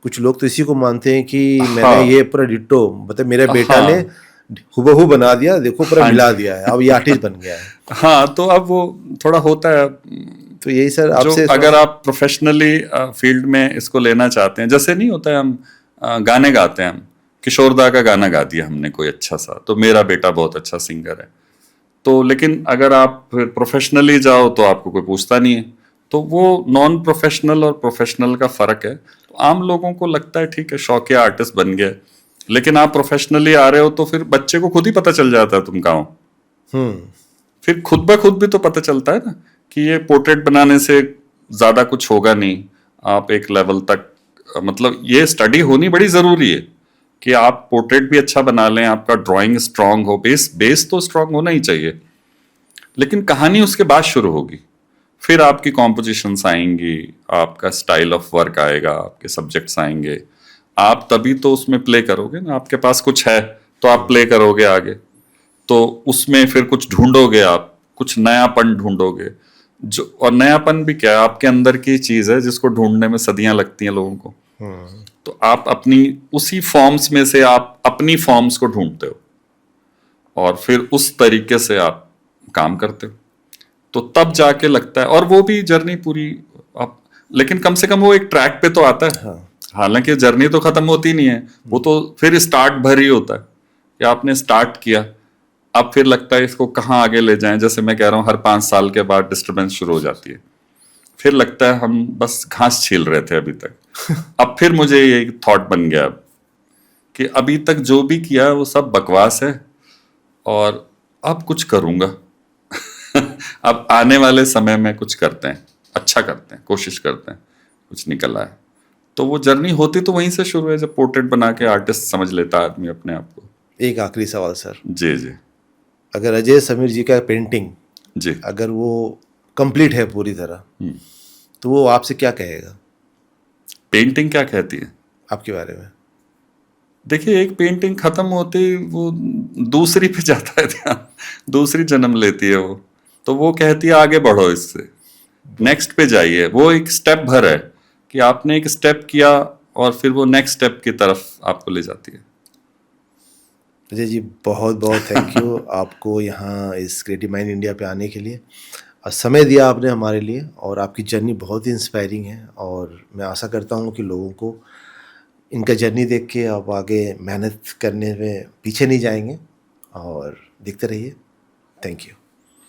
कुछ लोग तो इसी को मानते हैं कि मैंने ये पूरा डिट्टो, मतलब मेरे बेटा ने हुबहू बना दिया, देखो पूरा मिला दिया है, अब ये आर्टिस्ट बन गया है। हाँ, तो अब वो थोड़ा होता है। तो यही सर आपसे, अगर आप प्रोफेशनली फील्ड में इसको लेना चाहते हैं, जैसे नहीं होता है हम गाने गाते हैं, हम किशोरदा का गाना गा दिया हमने कोई अच्छा सा, तो मेरा बेटा बहुत अच्छा सिंगर है, तो लेकिन अगर आप फिर प्रोफेशनली जाओ तो आपको कोई पूछता नहीं है। तो वो नॉन प्रोफेशनल और प्रोफेशनल का फर्क है। तो आम लोगों को लगता है ठीक है शौकिया आर्टिस्ट बन गया, लेकिन आप प्रोफेशनली आ रहे हो तो फिर बच्चे को खुद ही पता चल जाता है तुम कहाँ हो। फिर खुद ब खुद भी तो पता चलता है ना कि ये पोर्ट्रेट बनाने से ज्यादा कुछ होगा नहीं, आप एक लेवल तक, मतलब ये स्टडी होनी बड़ी जरूरी है कि आप पोर्ट्रेट भी अच्छा बना लें, आपका ड्राइंग स्ट्रांग हो, बेस तो स्ट्रांग होना ही चाहिए, लेकिन कहानी उसके बाद शुरू होगी। फिर आपकी कॉम्पोजिशंस आएंगी, आपका स्टाइल ऑफ वर्क आएगा, आपके सब्जेक्ट्स आएंगे, आप तभी तो उसमें प्ले करोगे ना। आपके पास कुछ है तो आप प्ले करोगे आगे, तो उसमें फिर कुछ ढूंढोगे, आप कुछ नयापन ढूंढोगे। जो और नयापन भी क्या है, आपके अंदर की चीज है जिसको ढूंढने में सदियां लगती हैं लोगों को। तो आप अपनी उसी फॉर्म्स में से आप अपनी फॉर्म्स को ढूंढते हो और फिर उस तरीके से आप काम करते हो, तो तब जाके लगता है। और वो भी जर्नी पूरी आप, लेकिन कम से कम वो एक ट्रैक पे तो आता है। हालांकि जर्नी तो खत्म होती नहीं है, वो तो फिर स्टार्ट भर ही होता है कि आपने स्टार्ट किया, अब फिर लगता है इसको कहाँ आगे ले जाएं। जैसे मैं कह रहा हूँ हर 5 साल के बाद डिस्टर्बेंस शुरू हो जाती है, फिर लगता है हम बस घास छील रहे थे अभी तक। अब फिर मुझे ये थॉट बन गया अब कि अभी तक जो भी किया वो सब बकवास है और अब कुछ करूंगा। अब आने वाले समय में कुछ करते हैं, अच्छा करते हैं, कोशिश करते हैं, कुछ निकल आए। तो वो जर्नी होती तो वहीं से शुरू है, जब पोर्ट्रेट बना के आर्टिस्ट समझ लेता है आदमी अपने आप को। एक आखिरी सवाल सर। जी जी। अगर अजय समीर जी का पेंटिंग जी, अगर वो कंप्लीट है पूरी तरह, तो वो आपसे क्या कहेगा? पेंटिंग क्या कहती है आपके बारे में? देखिए, एक पेंटिंग खत्म होती वो दूसरी पे जाता है ध्यान, दूसरी जन्म लेती है वो, तो वो कहती है आगे बढ़ो, इससे नेक्स्ट पे जाइए। वो एक स्टेप भर है कि आपने एक स्टेप किया और फिर वो नेक्स्ट स्टेप की तरफ आपको ले जाती है। अजय जी बहुत बहुत थैंक यू आपको यहाँ इस क्रिएटिव माइंड इंडिया पे आने के लिए, और समय दिया आपने हमारे लिए, और आपकी जर्नी बहुत ही इंस्पायरिंग है। और मैं आशा करता हूँ कि लोगों को इनका जर्नी देख के आप आगे मेहनत करने में पीछे नहीं जाएंगे, और देखते रहिए। Thank you.